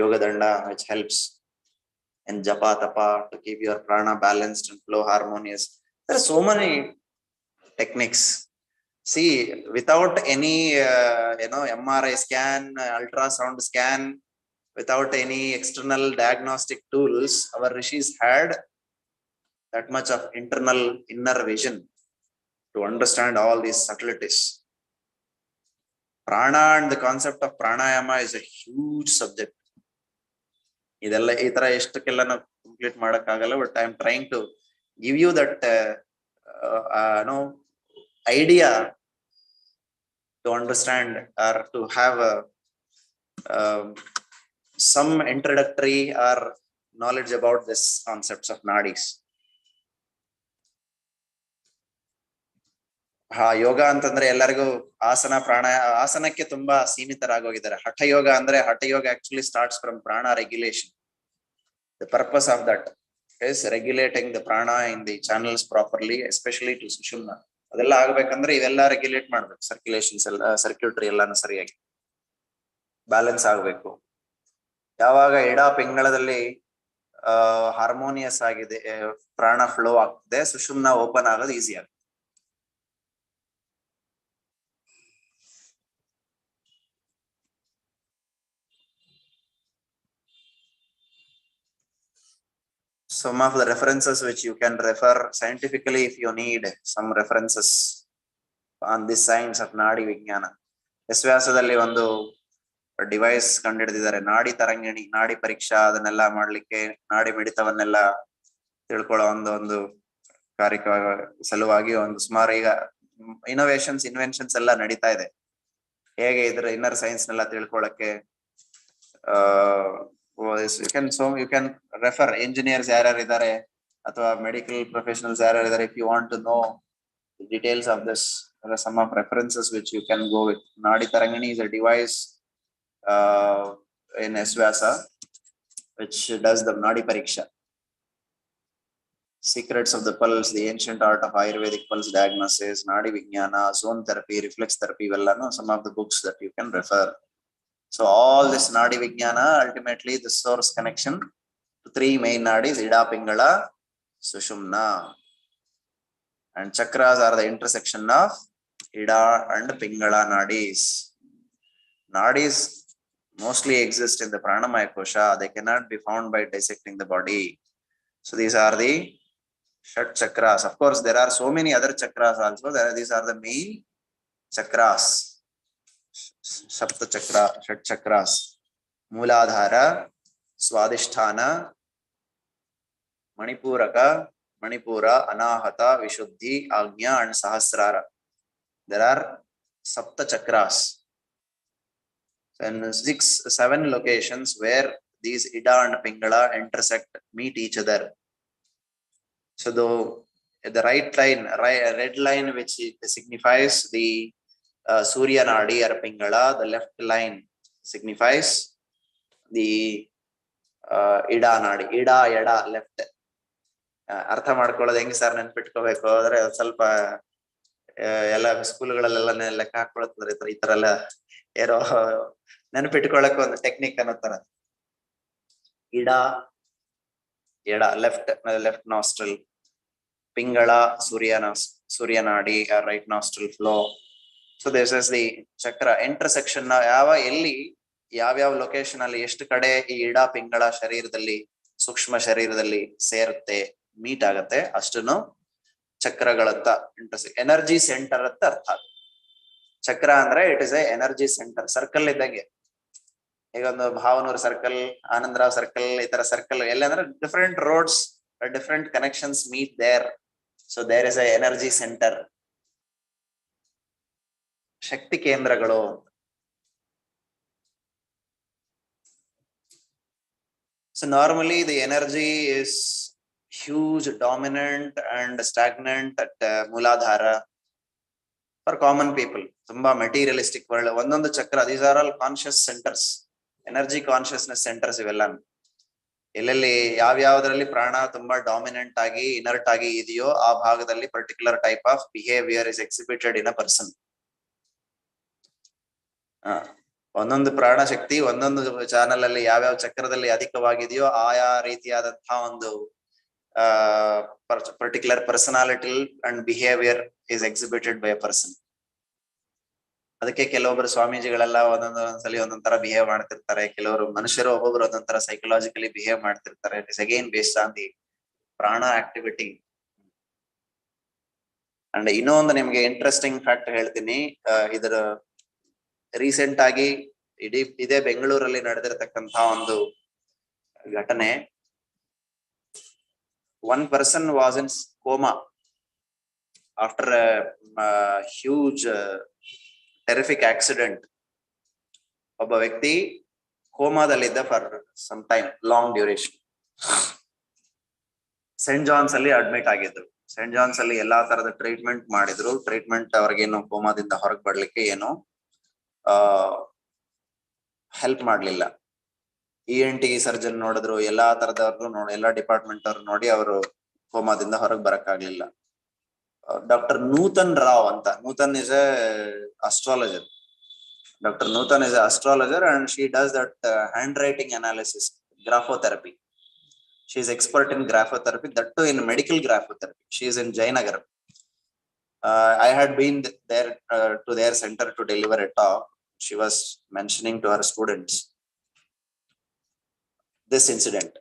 Speaker 1: ಯೋಗ ದಂಡ which helps in japa tapa to keep your prana balanced and flow harmonious. There are so many techniques. See, without any MRI scan, ultrasound scan, without any external diagnostic tools, our rishis had that much of internal inner vision to understand all these subtleties. Prana and the concept of pranayama is a huge subject. ಇದೆಲ್ಲ ಈ ತರ ಎಷ್ಟಕ್ಕೆಲ್ಲ ನಾವು complete ಮಾಡಕ್ ಆಗಲ್ಲ, but I am trying to give you that idea to understand or to have some introductory or knowledge about this concepts of nadis. ಯೋಗ ಅಂತಂದ್ರೆ ಎಲ್ಲರಿಗೂ ಆಸನ ಆಸನಕ್ಕೆ ತುಂಬಾ ಸೀಮಿತರಾಗೋಗಿದ್ದಾರೆ. ಹಠಯೋಗ ಅಂದ್ರೆ ಹಠಯೋಗ actually starts from prana regulation. The purpose of that is regulating the prana in the channels properly, especially to Sushumna. ಅದೆಲ್ಲ ಆಗ್ಬೇಕಂದ್ರೆ ಇವೆಲ್ಲ ರೆಗ್ಯುಲೇಟ್ ಮಾಡ್ಬೇಕು. ಸರ್ಕ್ಯುಲೇಷನ್ಸ್ ಎಲ್ಲ, ಸರ್ಕ್ಯೂಟ್ರಿ ಎಲ್ಲಾನು ಸರಿಯಾಗಿ ಬ್ಯಾಲೆನ್ಸ್ ಆಗ್ಬೇಕು. ಯಾವಾಗ ಎಡ ಪಿಂಗಳದಲ್ಲಿ ಹಾರ್ಮೋನಿಯಸ್ ಆಗಿದೆ, ಪ್ರಾಣ ಫ್ಲೋ ಆಗ್ತದೆ, ಸುಷುಮ್ನ ಓಪನ್ ಆಗೋದು ಈಸಿ ಆಗುತ್ತೆ. Some of the references which you can refer scientifically if you need some references on this science of Nadi Vijnana. ವ್ಯಾಸದಲ್ಲಿ ಒಂದು ಡಿವೈಸ್ ಕಂಡುಹಿಡಿದಿದ್ದಾರೆ, ನಾಡಿ ತರಂಗಿಣಿ, ನಾಡಿ ಪರೀಕ್ಷಾ, ಅದನ್ನೆಲ್ಲ ಮಾಡ್ಲಿಕ್ಕೆ, ನಾಡಿ ಮಿಡಿತವನ್ನೆಲ್ಲ ತಿಳ್ಕೊಳ್ಳೋ ಒಂದು ಕಾರ್ಯ ಸಲುವಾಗಿ ಒಂದು ಸುಮಾರು ಈಗ ಇನ್ವೆನ್ಷನ್ಸ್ ಎಲ್ಲ ನಡೀತಾ ಇದೆ. ಹೇಗೆ ಇದ್ರ ಇನ್ನರ್ ಸೈನ್ಸ್ ನೆಲ್ಲ ತಿಳ್ಕೊಳ್ಳಕ್ಕೆ you can refer engineers ಯಾರ್ಯಾರು ಇದ್ದಾರೆ ಅಥವಾ ಮೆಡಿಕಲ್ ಪ್ರೊಫೆಷನಲ್ಸ್ ಯಾರ್ಯಾರು ಇದ್ದಾರೆ. If you want to know the details of this, there are some of references which you can go with. Nadi Tarangini is a device in Vyasa which does the Nadi Pariksha. Secrets of the Pulse, the ancient art of Ayurvedic pulse diagnosis, Nadi Vijnana, zone therapy, reflex therapy, vellano some of the books that you can refer. So all this Nadi Vijnana, ultimately the source connection to three main nadis, Ida, Pingala, Sushumna. And chakras are the intersection of Ida and Pingala nadis. Nadis mostly exist in the Pranamaya Kosha. They cannot be found by dissecting the body. So these are the Shat chakras. Of course, there are so many other chakras also. These are the main chakras. Sapta chakra, Shat chakras. Mooladhara, Swadhisthana, Manipuraka, Manipura, Anahata, Vishuddhi, Agnya and Sahasrara. There are Sapta chakras. And 7 locations where these Ida and Pingala intersect, meet each other. So the right line, red line which signifies the Surya Nadi or Pingala, the left line signifies the Ida Nadi, Ida, Yada, left. ಅರ್ಥ ಮಾಡ್ಕೊಳ್ಳೋದು ಹೆಂಗೆ sir ನೆನ್ಪಿಟ್ಕೋಬೇಕು ಅಂದ್ರೆ ಸ್ವಲ್ಪ ಎಲ್ಲ ಸ್ಕೂಲ್ಗಳಲ್ಲೆಲ್ಲ ಲೆಕ್ಕ ಹಾಕೊಳ್ತಾರೆ, ಈ ತರ ಎಲ್ಲ ಏನೋ ನೆನಪಿಟ್ಕೊಳ್ಳಕ್ಕೆ ಒಂದು technique ಅನ್ನೋತರ. Ida, Yada, left nostril. Pingala, Surya Nadi or right nostril flow. So this is the chakra intersection. ಯಾವ ಎಲ್ಲಿ ಯಾವ್ಯಾವ ಲೊಕೇಶನ್ ಅಲ್ಲಿ ಎಷ್ಟು ಕಡೆ ಈ ಇಡ ಪಿಂಗಳ ಶರೀರದಲ್ಲಿ, ಸೂಕ್ಷ್ಮ ಶರೀರದಲ್ಲಿ ಸೇರುತ್ತೆ, ಮೀಟ್ ಆಗತ್ತೆ, ಅಷ್ಟನ್ನು ಚಕ್ರಗಳಂತ ಎನರ್ಜಿ ಸೆಂಟರ್ ಅಂತ ಅರ್ಥ. ಚಕ್ರ ಅಂದ್ರೆ it is a energy centre, circle ಇದ್ದಂಗೆ. ಈಗ ಒಂದು ಭಾವನೂರ್ ಸರ್ಕಲ್, ಆನಂದರಾವ್ ಸರ್ಕಲ್, ಈ ತರ ಸರ್ಕಲ್ ಎಲ್ಲ ಅಂದ್ರೆ different roads, different connections meet there. So there is a energy center. ಶಕ್ತಿ ಕೇಂದ್ರಗಳು. So normally the energy is huge, dominant and stagnant at Mooladhara. For common people, ತುಂಬಾ materialistic world, ಒಂದೊಂದು ಚಕ್ರ, these are all conscious centers, energy consciousness centers. ಇವೆಲ್ಲ ಎಲ್ಲೆಲ್ಲಿ ಯಾವ್ಯಾವ್ದ್ರಲ್ಲಿ ಪ್ರಾಣ ತುಂಬಾ dominant ಆಗಿ ಇನರ್ಟ್ ಆಗಿ ಇದೆಯೋ ಆ ಭಾಗದಲ್ಲಿ particular type of behaviour is exhibited in a person. ಒಂದೊಂದು ಪ್ರಾಣ ಶಕ್ತಿ ಒಂದೊಂದು ಚಾನಲ್ ಅಲ್ಲಿ ಯಾವ್ಯಾವ ಚಕ್ರದಲ್ಲಿ ಅಧಿಕವಾಗಿದೆಯೋ ಆಯಾ ರೀತಿಯಾದಂತಹ ಒಂದು particular personality and behaviour is exhibited by a person. ಅದಕ್ಕೆ ಕೆಲವೊಬ್ಬರು ಸ್ವಾಮೀಜಿಗಳೆಲ್ಲ ಒಂದೊಂದ್ಸಲಿ ಒಂದೊಂದರ ಬಿಹೇವ್ ಮಾಡ್ತಿರ್ತಾರೆ, ಕೆಲವರು ಮನುಷ್ಯರು ಒಬ್ಬೊಬ್ರು ಒಂದೊಂದರ ಸೈಕಲಾಜಿಕಲಿ ಬಿಹೇವ್ ಮಾಡ್ತಿರ್ತಾರೆ. It is again based on the ಪ್ರಾಣ ಆಕ್ಟಿವಿಟಿ. ಅಂಡ್ ಇನ್ನೊಂದು ನಿಮ್ಗೆ ಇಂಟ್ರೆಸ್ಟಿಂಗ್ ಫ್ಯಾಕ್ಟ್ ಹೇಳ್ತೀನಿ. ಇದರ ರೀಸೆಂಟ್ ಆಗಿ ಇದೇ ಬೆಂಗಳೂರಲ್ಲಿ ನಡೆದಿರತಕ್ಕಂತಹ ಒಂದು ಘಟನೆ. One person was in coma after huge terrific accident. ಒಬ್ಬ ವ್ಯಕ್ತಿ ಕೋಮಾದಲ್ಲಿದ್ದ for some time, long duration. Saint John's ಅಲ್ಲಿ ಅಡ್ಮಿಟ್ ಆಗಿದ್ರು. ಸೆಂಟ್ ಜಾನ್ಸ್ ಅಲ್ಲಿ ಎಲ್ಲಾ ತರದ ಟ್ರೀಟ್ಮೆಂಟ್ ಮಾಡಿದ್ರು. ಟ್ರೀಟ್ಮೆಂಟ್ ಅವ್ರಿಗೇನು ಕೋಮಾದಿಂದ ಹೊರಗೆ ಬರ್ಲಿಕ್ಕೆ ಏನು ಹೆಲ್ಪ್ ಮಾಡ್ಲಿಲ್ಲ. ENT ಸರ್ಜನ್ ನೋಡಿದ್ರು, ಎಲ್ಲಾ ತರದವ್ರು ನೋಡಿ, ಎಲ್ಲಾ ಡಿಪಾರ್ಟ್ಮೆಂಟ್ ಅವ್ರು ನೋಡಿ ಅವರು ಕೋಮಾದಿಂದ ಹೊರಗೆ ಬರಕ್ಕಾಗ್ಲಿಲ್ಲ. ಡಾಕ್ಟರ್ ನೂತನ್ ರಾವ್ ಅಂತ, Nutan is A astrologer. Dr. Nutan is an astrologer and she does that handwriting analysis, graphotherapy. She is expert in graphotherapy, that too in medical graphotherapy. She is in Jayanagar. I had been there to their center to deliver a talk. She was mentioning to her students this incident.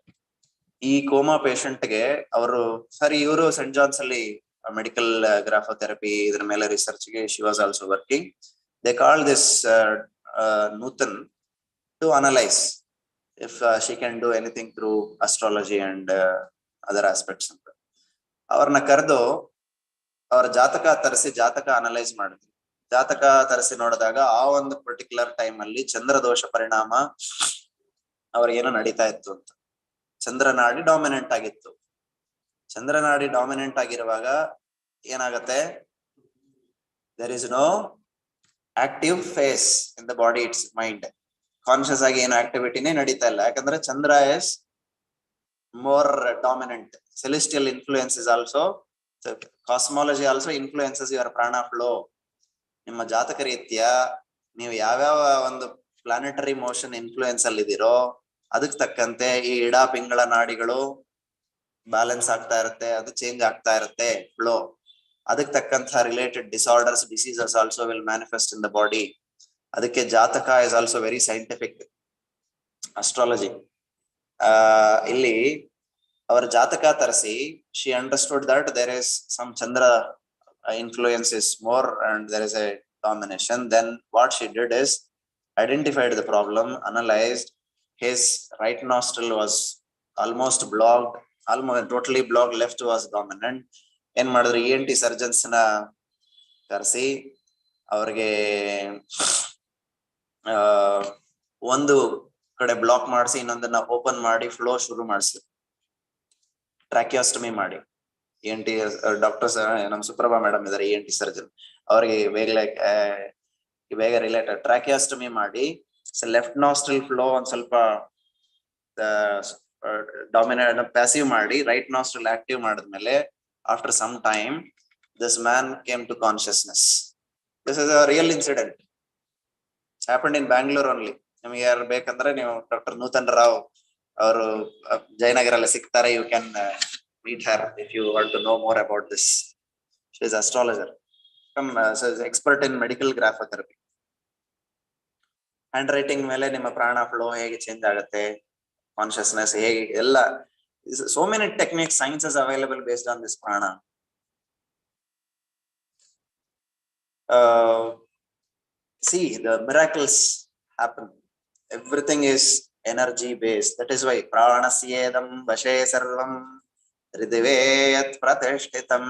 Speaker 1: ಈ coma patient ಗೆ ಅವರು ಸರಿ, ಇವರು scent John's ಅಲ್ಲಿ medical ಗ್ರಾಫೋಥೆರಪಿ ಇದ್ರ ಮೇಲೆ research ಗೆ she was also working. They called this Nutan to analyze if she can do anything through astrology and other aspects. ಅವ್ರನ್ನ ಕರೆದು ಅವ್ರ ಜಾತಕ ತರಿಸಿ ಜಾತಕ ಅನಲೈಸ್ ಮಾಡಿದ್ರು. ಜಾತಕ ತರಿಸಿ ನೋಡಿದಾಗ ಆ ಒಂದು ಪರ್ಟಿಕ್ಯುಲರ್ ಟೈಮ್ ಅಲ್ಲಿ ಚಂದ್ರದೋಷ ಪರಿಣಾಮ ಅವ್ರಿಗೇನೋ ನಡೀತಾ ಇತ್ತು ಅಂತ. ಚಂದ್ರನಾಡಿ ಡಾಮಿನೆಂಟ್ ಆಗಿತ್ತು. ಚಂದ್ರನಾಡಿ ಡಾಮಿನೆಂಟ್ ಆಗಿರುವಾಗ ಏನಾಗತ್ತೆ, there is no active phase in the body, its mind. Conscious ಆಗಿ ಏನು ಆಕ್ಟಿವಿಟಿನೇ ನಡೀತಾ ಇಲ್ಲ, ಯಾಕಂದ್ರೆ ಚಂದ್ರ is more dominant. Celestial influence is also, cosmology also influences your prana flow. ನಿಮ್ಮ ಜಾತಕ ರೀತ್ಯ ನೀವು ಯಾವ್ಯಾವ ಒಂದು ಪ್ಲಾನೆಟರಿ ಮೋಷನ್ ಇನ್ಫ್ಲೂಯೆನ್ಸ್ ಅಲ್ಲಿ ಇದೀರೋ ಅದಕ್ಕೆ ತಕ್ಕಂತೆ ಈ ಇಡ ಪಿಂಗಳ ನಾಡಿಗಳು ಬ್ಯಾಲೆನ್ಸ್ ಆಗ್ತಾ ಇರುತ್ತೆ, ಅದು ಚೇಂಜ್ ಆಗ್ತಾ ಇರುತ್ತೆ ಫ್ಲೋ. ಅದಕ್ಕೆ ತಕ್ಕಂತಹ related disorders, diseases also will manifest in the body. ಅದಕ್ಕೆ jataka is also very scientific astrology. ಇಲ್ಲಿ ಅವರ ಜಾತಕ ತರಿಸಿ she understood that there is some Chandra influence is more and there is a domination. Then what she did is identified the problem, analyzed. His right nostril was almost blocked, almost totally blocked, left was dominant. ಏನ್ ಮಾಡಿದ್ರು, ENT surgeons ನ ಕರೆಸಿ ಅವ್ರಿಗೆ ಒಂದು ಕಡೆ block ಮಾಡಿಸಿ ಇನ್ನೊಂದನ್ನ open ಮಾಡಿ flow ಶುರು ಮಾಡಿಸಿದ್ರು. ಟ್ರಾಕಿಯಾಸ್ಟಮಿ ಮಾಡಿ. ENT ಡಾಕ್ಟರ್ಸ್, ನಮ್ಮ ಸುಪ್ರಭಾ ಮೇಡಮ್ ಇದಾರೆ ENT ಸರ್ಜನ್, ಅವ್ರಿಗೆ ಬೇಗ ರಿಲೇಟೆಡ್ ಟ್ರಾಕಿಯಾಸ್ಟಮಿ ಮಾಡಿ ಲೆಫ್ಟ್ ನಾಸ್ಟ್ರಿಲ್ ಫ್ಲೋ ಒಂದ್ ಸ್ವಲ್ಪ ಡಾಮಿನೇಟ್ ಪ್ಯಾಸಿವ್ ಮಾಡಿ ರೈಟ್ ನಾಸ್ಟ್ರಿಲ್ ಆಕ್ಟಿವ್ ಮಾಡಿದ್ಮೇಲೆ after some time this man came to consciousness. This is a real incident. It happened in Bangalore only. ನಿಮಗೆ ಯಾರು ಬೇಕಂದ್ರೆ ನೀವು ಡಾಕ್ಟರ್ ನೂತನ್ ರಾವ್ ಅವರು ಜಯನಗರಲ್ಲಿ ಸಿಗ್ತಾರೆ. You can meet her if you want to know more about this. She is astrologer, expert in medical graphotherapy. Hand writing ಮೇಲೆ ನಿಮ್ಮ ಪ್ರಾಣ flow ಹೇಗೆ ಚೇಂಜ್ ಆಗುತ್ತೆ, ಕಾನ್ಶಿಯಸ್ನೆಸ್ ಹೇಗೆ, ಎಲ್ಲ so many techniques, science is available based on this prana. See, the miracles happen. Everything is energy based. That is why pranasyedam vashe sarvam ridiveyat pratishtitam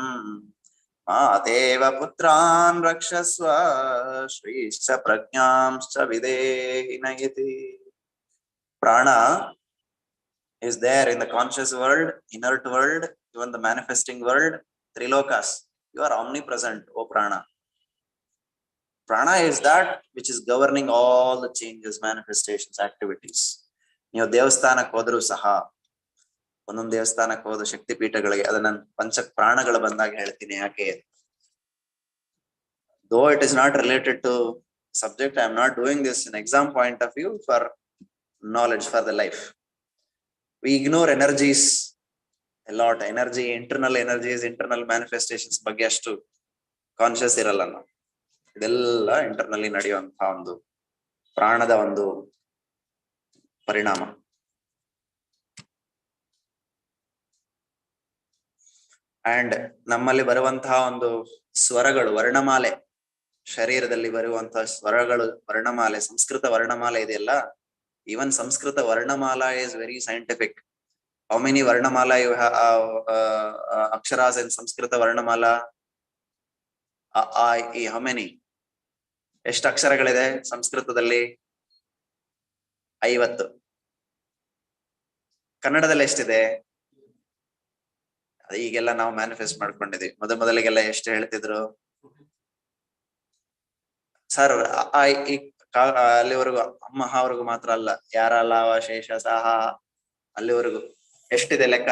Speaker 1: mateva putran rakshasva shrischa pragyamscha videhi nayati. Prana is there in the conscious world, inert world, even the manifesting world, trilokas. You are omnipresent, O prana. Prana is that which is governing all the changes, manifestations, activities. ನೀವು ದೇವಸ್ಥಾನಕ್ಕೆ ಹೋದ್ರು ಸಹ, ಒಂದೊಂದು ದೇವಸ್ಥಾನಕ್ಕೆ ಹೋದ ಶಕ್ತಿ ಪೀಠಗಳಿಗೆ ಅದನ್ನ ಪಂಚ ಪ್ರಾಣಗಳು ಬಂದಾಗ ಹೇಳ್ತೀನಿ ಯಾಕೆ. Though it is not related to subject, I am not doing this in exam point of view, for knowledge, for the life. We ignore energies a lot. Energy, internal energies, internal manifestations ಬಗ್ಗೆ ಅಷ್ಟು conscious ಇರಲ್ಲ ನಾವು. ಇದೆಲ್ಲ ಇಂಟರ್ನಲ್ಲಿ ನಡೆಯುವಂತಹ ಒಂದು ಪ್ರಾಣದ ಒಂದು ಪರಿಣಾಮ. ಅಂಡ್ ನಮ್ಮಲ್ಲಿ ಬರುವಂತಹ ಒಂದು ಸ್ವರಗಳು, ವರ್ಣಮಾಲೆ, ಶರೀರದಲ್ಲಿ ಬರುವಂತಹ ಸ್ವರಗಳು, ವರ್ಣಮಾಲೆ, ಸಂಸ್ಕೃತ ವರ್ಣಮಾಲೆ ಇದೆಯಲ್ಲ. Even Sanskrit Varnamala is very scientific. How many Varnamala you have, Aksharas in Sanskrit Varnamala? How many? ಎಷ್ಟು ಅಕ್ಷರಗಳಿದೆ ಸಂಸ್ಕೃತದಲ್ಲಿ? 50. ಕನ್ನಡದಲ್ಲಿ ಎಷ್ಟಿದೆ? ಈಗೆಲ್ಲ ನಾವು ಮ್ಯಾನಿಫೆಸ್ಟ್ ಮಾಡ್ಕೊಂಡಿದ್ವಿ. ಮೊದಲಿಗೆಲ್ಲ ಎಷ್ಟು ಹೇಳ್ತಿದ್ರು ಸರ್? ಅಲ್ಲಿವರೆಗೂ ಅಮ್ಮ ಅವ್ರಿಗೂ ಮಾತ್ರ ಅಲ್ಲ, ಯಾರ ಲಾವ ಶೇಷ ಸಹ ಅಲ್ಲಿವರೆಗೂ ಎಷ್ಟಿದೆ ಲೆಕ್ಕ?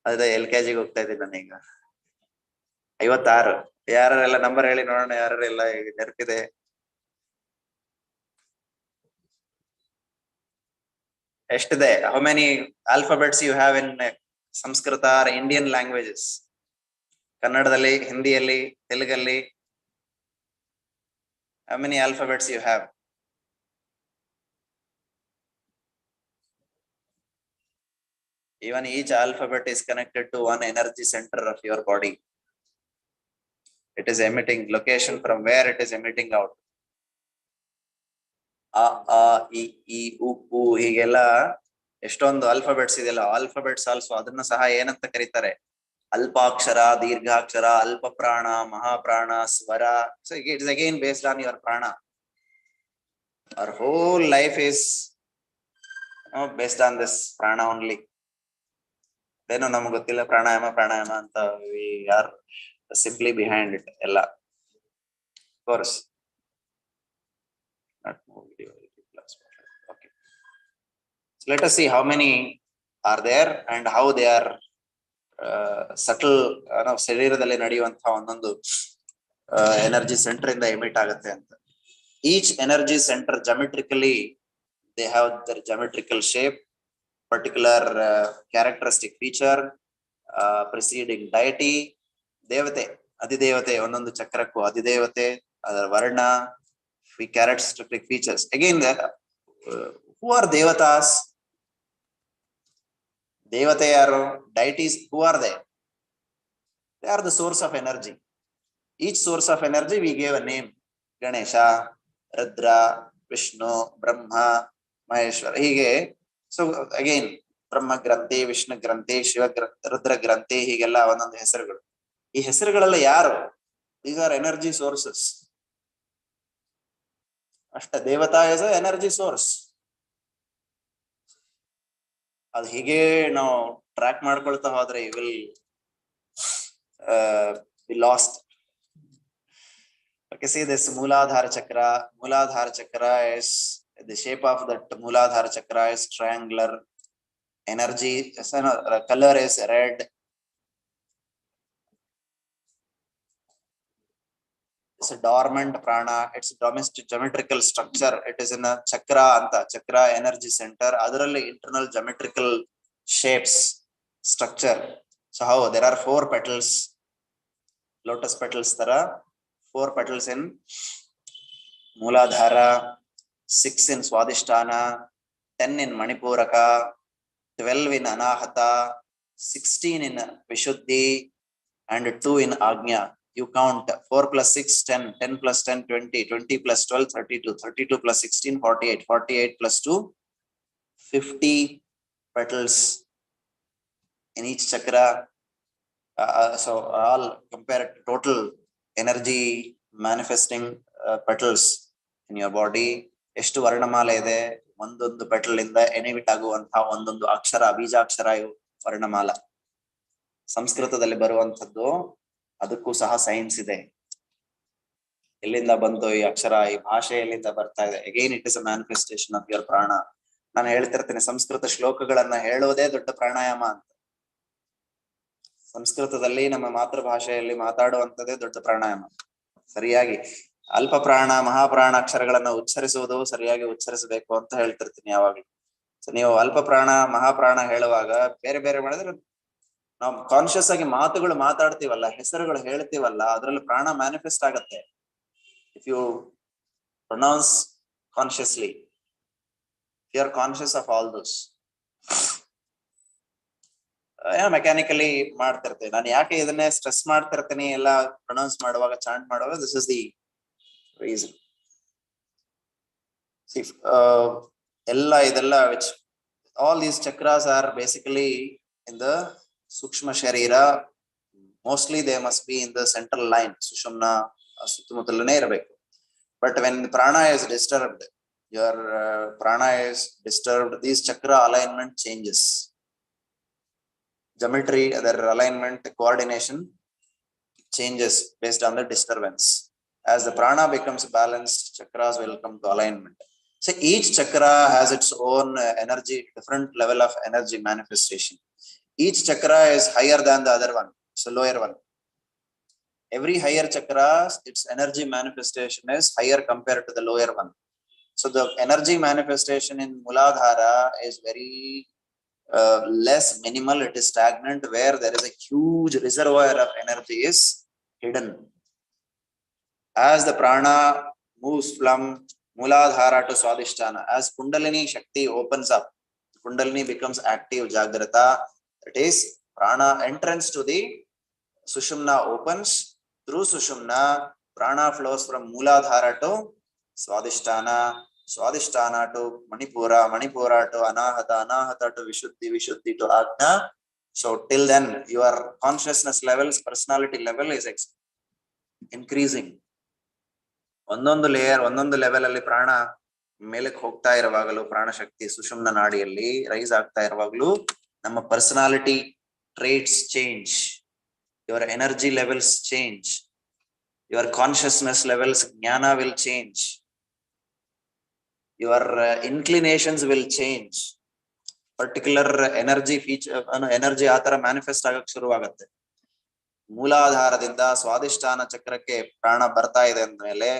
Speaker 1: ಅದೇ LKG ಹೋಗ್ತಾ ಇದ್ದೀನಿ ನಾನೀಗ. 56. ಯಾರೆಲ್ಲ ನಂಬರ್ ಹೇಳಿ ನೋಡೋಣ, ಯಾರೆಲ್ಲ ನೆನಪಿದೆ? ಎಷ್ಟಿದೆ? How many alphabets you have in Sanskrit or Indian languages? ಕನ್ನಡದಲ್ಲಿ, ಹಿಂದಿಯಲ್ಲಿ, ತೆಲುಗಲ್ಲಿ how many alphabets you have? Even each alphabet is connected to one energy center of your body. It is emitting location from where it is emitting out. A, I, E, U, ಹೀಗೆಲ್ಲ ಎಷ್ಟೊಂದು alphabets ಇದೆಯಲ್ಲ, alphabets also ಅದನ್ನ ಸಹ ಏನಂತ ಕರೀತಾರೆ? ಅಲ್ಪಾಕ್ಷರ, ದೀರ್ಘಾಕ್ಷರ, ಅಲ್ಪ ಪ್ರಾಣ, ಮಹಾಪ್ರಾಣ, ಸ್ವರ. So it is again based on your prana. Our whole life is based on this prana only. ಏನೋ ನಮ್ಗೆ ಗೊತ್ತಿಲ್ಲ, ಪ್ರಾಣಾಯಾಮ ಅಂತ. We are simply behind it ಎಲ್ಲ. Of course. Okay. So let us see how many are there and how they are subtle ಶರೀರದಲ್ಲಿ ನಡೆಯುವಂತಹ ಒಂದೊಂದು energy centre ಇಂದ emit ಆಗುತ್ತೆ ಅಂತ. Each energy center geometrically, they have their geometrical shape, particular characteristic feature, preceding deity, ದೇವತೆ, ಅಧಿದೇವತೆ. ಒಂದೊಂದು ಚಕ್ರಕ್ಕೂ ಅಧಿದೇವತೆ, ಅದರ ವರ್ಣ, characteristic features. Again, who are devatas? ದೇವತೆ ಯಾರು? Deities, who are they? They are the source of energy. Each source of energy we gave a name. Ganesha, Rudra, Vishnu, Brahma, Maheshwara, ಹೀಗೆ. So again ಬ್ರಹ್ಮ ಗ್ರಂಥಿ, ವಿಷ್ಣು ಗ್ರಂಥಿ, ಶಿವ ರುದ್ರ ಗ್ರಂಥಿ, ಹೀಗೆಲ್ಲ ಒಂದೊಂದು ಹೆಸರುಗಳು. ಈ ಹೆಸರುಗಳೆಲ್ಲ ಯಾರು? These are energy sources. ಅಷ್ಟ ದೇವತಾ ಇಸ್ ಅ ಎನರ್ಜಿ ಸೋರ್ಸ್. ಅದು ಹೀಗೆ ನಾವು ಟ್ರ್ಯಾಕ್ ಮಾಡ್ಕೊಳ್ತಾ ಹೋದ್ರೆ you will be lost. Okay, see this Mooladhara chakra. Mooladhara chakra is the shape of that Mooladhara chakra is triangular. Energy, color is red. It's a dormant prana. It's a domestic geometrical structure. It is in a chakra anta, chakra energy center. Adaralli internal geometrical shapes, structure. So how there are 4 petals, lotus petals tara, 4 petals in Mooladhara, 6 in Swadhisthana, 10 in Manipuraka, 12 in Anahata, 16 in Vishuddhi, and 2 in Agnya. You count 4 plus 6, 10, 10 plus 10, 20, 20 plus 12, 32, 32 plus 16, 48, 48 plus 2, 50 petals in each chakra. So all compare total energy manifesting petals in your body. ಎಷ್ಟು ವರ್ಣಮಾಲೆ ಇದೆ? ಒಂದೊಂದು petal ಇಂದ ಎನಿಮಿಟ್ ಆಗುವಂತಹ ಒಂದೊಂದು ಅಕ್ಷರ, ಬೀಜಾಕ್ಷರ, ವರ್ಣಮಾಲ. ಸಂಸ್ಕೃತದಲ್ಲಿ ಬರುವಂತದ್ದು, ಅದಕ್ಕೂ ಸಹ ಸೈನ್ಸ್ ಇದೆ. ಎಲ್ಲಿಂದ ಬಂತು ಈ ಅಕ್ಷರ, ಈ ಭಾಷೆ ಎಲ್ಲಿಂದ ಬರ್ತಾ ಇದೆ? Again it is a manifestation of your ಪ್ರಾಣ. ನಾನು ಹೇಳ್ತಿರ್ತೇನೆ, ಸಂಸ್ಕೃತ ಶ್ಲೋಕಗಳನ್ನ ಹೇಳೋದೇ ದೊಡ್ಡ ಪ್ರಾಣಾಯಾಮ ಅಂತ. ಸಂಸ್ಕೃತದಲ್ಲಿ ನಮ್ಮ ಮಾತೃಭಾಷೆಯಲ್ಲಿ ಮಾತಾಡುವಂಥದ್ದೇ ದೊಡ್ಡ ಪ್ರಾಣಾಯಾಮ. ಸರಿಯಾಗಿ ಅಲ್ಪ ಪ್ರಾಣ, ಮಹಾಪ್ರಾಣ ಅಕ್ಷರಗಳನ್ನ ಉಚ್ಚರಿಸುವುದು ಸರಿಯಾಗಿ ಉಚ್ಚರಿಸಬೇಕು ಅಂತ ಹೇಳ್ತಿರ್ತೀನಿ ಯಾವಾಗ್ಲೂ. ಸೊ ನೀವು ಅಲ್ಪ ಪ್ರಾಣ, ಮಹಾಪ್ರಾಣ ಹೇಳುವಾಗ ಬೇರೆ ಬೇರೆ ಮಾಡಿದ್ರೆ, ನಾವು ಕಾನ್ಶಿಯಸ್ ಆಗಿ ಮಾತುಗಳು ಮಾತಾಡ್ತೀವಲ್ಲ, ಹೆಸರುಗಳು ಹೇಳ್ತೀವಲ್ಲ, ಅದ್ರಲ್ಲಿ ಪ್ರಾಣ ಮ್ಯಾನಿಫೆಸ್ಟ್ ಆಗತ್ತೆ. If you pronounce consciously, you are conscious of all those. Mechanically ಮಾಡ್ತಿರ್ತೇನೆ ನಾನು. ಯಾಕೆ ಇದನ್ನೇ ಸ್ಟ್ರೆಸ್ ಮಾಡ್ತಿರ್ತೀನಿ ಎಲ್ಲ ಪ್ರೊನೌನ್ಸ್ ಮಾಡುವಾಗ, ಚಾಂಟ್ ಮಾಡುವಾಗ? This is the reason. ಎಲ್ಲ ಇದೆಲ್ಲ which all these chakras are basically in the sukshma sharira. Mostly they must be in the central line, ಸುಷುಮ್ನ ಸುತ್ತಮುತ್ತಲೇ ಇರಬೇಕು. But when prana is disturbed, your prana is disturbed, these chakra alignment changes. Geometry, their alignment, coordination changes based on the disturbance. As the prana becomes balanced, chakras will come to alignment. So each chakra has its own energy, different level of energy manifestation. Each chakra is higher than the other one, so lower one. Every higher chakra, its energy manifestation is higher compared to the lower one. So the energy manifestation in Muladhara is very less, minimal, it is stagnant, where there is a huge reservoir of energy is hidden. As the prana moves from Muladhara to Swadhisthana, as Kundalini Shakti opens up, Kundalini becomes active, Jagrata, that is prana entrance to the Sushumna opens. Through Sushumna, prana flows from Muladhara to Swadhisthana, Swadhisthana to Manipura, Manipura to Anahata, Anahata to Vishuddhi, Vishuddhi to Ajna. So till then, your consciousness levels, personality level is increasing. ಒಂದೊಂದು layer, ಒಂದೊಂದು level ಅಲ್ಲಿ ಪ್ರಾಣ ಮೇಲಕ್ಕೆ ಹೋಗ್ತಾ ಇರುವಾಗಲೂ, ಪ್ರಾಣ ಶಕ್ತಿ ಸುಷುಮ್ನ ನಾಡಿಯಲ್ಲಿ rice ಆಗ್ತಾ ಇರುವಾಗಲೂ ನಮ್ಮ personality traits change, your energy levels change, your consciousness levels, jnana will change, your inclinations will change. Particular energy feature, energy ಆ ತರ ಮ್ಯಾನಿಫೆಸ್ಟ್ ಆಗಕ್ ಶುರುವಾಗತ್ತೆ. ಮೂಲಾಧಾರದಿಂದ ಸ್ವಾಧಿಷ್ಠಾನ ಚಕ್ರಕ್ಕೆ ಪ್ರಾಣ ಬರ್ತಾ ಇದೆ ಅಂದ್ಮೇಲೆ,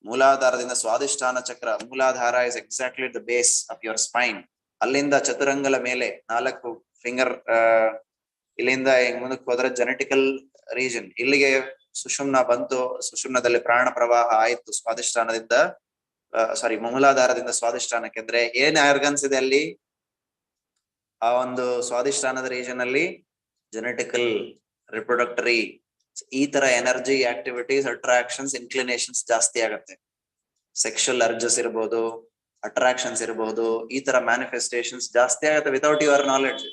Speaker 1: ಮೂಲಾಧಾರದಿಂದ ಸ್ವಾಧಿಷ್ಠಾನ ಚಕ್ರ, muladhara is exactly the base of your spine. ಅಲ್ಲಿಂದ ಚತುರಂಗಲ ಮೇಲೆ 4 ಫಿಂಗರ್, ಇಲ್ಲಿಂದ ಮುಂದಕ್ಕೆ ಹೋದ್ರೆ ಜೆನೆಟಿಕಲ್ ರೀಜನ್, ಇಲ್ಲಿಗೆ ಸುಷುಮ್ನ ಬಂತು, ಸುಷುಮ್ನದಲ್ಲಿ ಪ್ರಾಣ ಪ್ರವಾಹ ಆಯ್ತು ಸ್ವಾಧಿಷ್ಠಾನದಿಂದ, ಮೂಲಾಧಾರದಿಂದ ಸ್ವಾಧಿಷ್ಠಾನಕ್ಕೆ. ಅಂದ್ರೆ ಏನ್ ಆರ್ಗನ್ಸ್ ಇದೆ ಅಲ್ಲಿ, ಆ ಒಂದು ಸ್ವಾಧಿಷ್ಠಾನದ ರೀಜನ್ ಅಲ್ಲಿ ಜೆನೆಟಿಕಲ್, ರಿಪ್ರೊಡಕ್ಟರಿ, ಈ ತರ ಎನರ್ಜಿ ಆಕ್ಟಿವಿಟೀಸ್, ಅಟ್ರಾಕ್ಷನ್ಸ್, ಇನ್ಕ್ಲಿನೇಷನ್ಸ್ ಜಾಸ್ತಿ ಆಗತ್ತೆ. ಸೆಕ್ಷುವಲ್ ಅರ್ಜಸ್ ಇರ್ಬೋದು, ಅಟ್ರಾಕ್ಷನ್ಸ್ ಇರ್ಬೋದು, ಈ ತರ ಮ್ಯಾನಿಫೆಸ್ಟೇಷನ್ಸ್ ಜಾಸ್ತಿ ಆಗತ್ತೆ without your knowledge.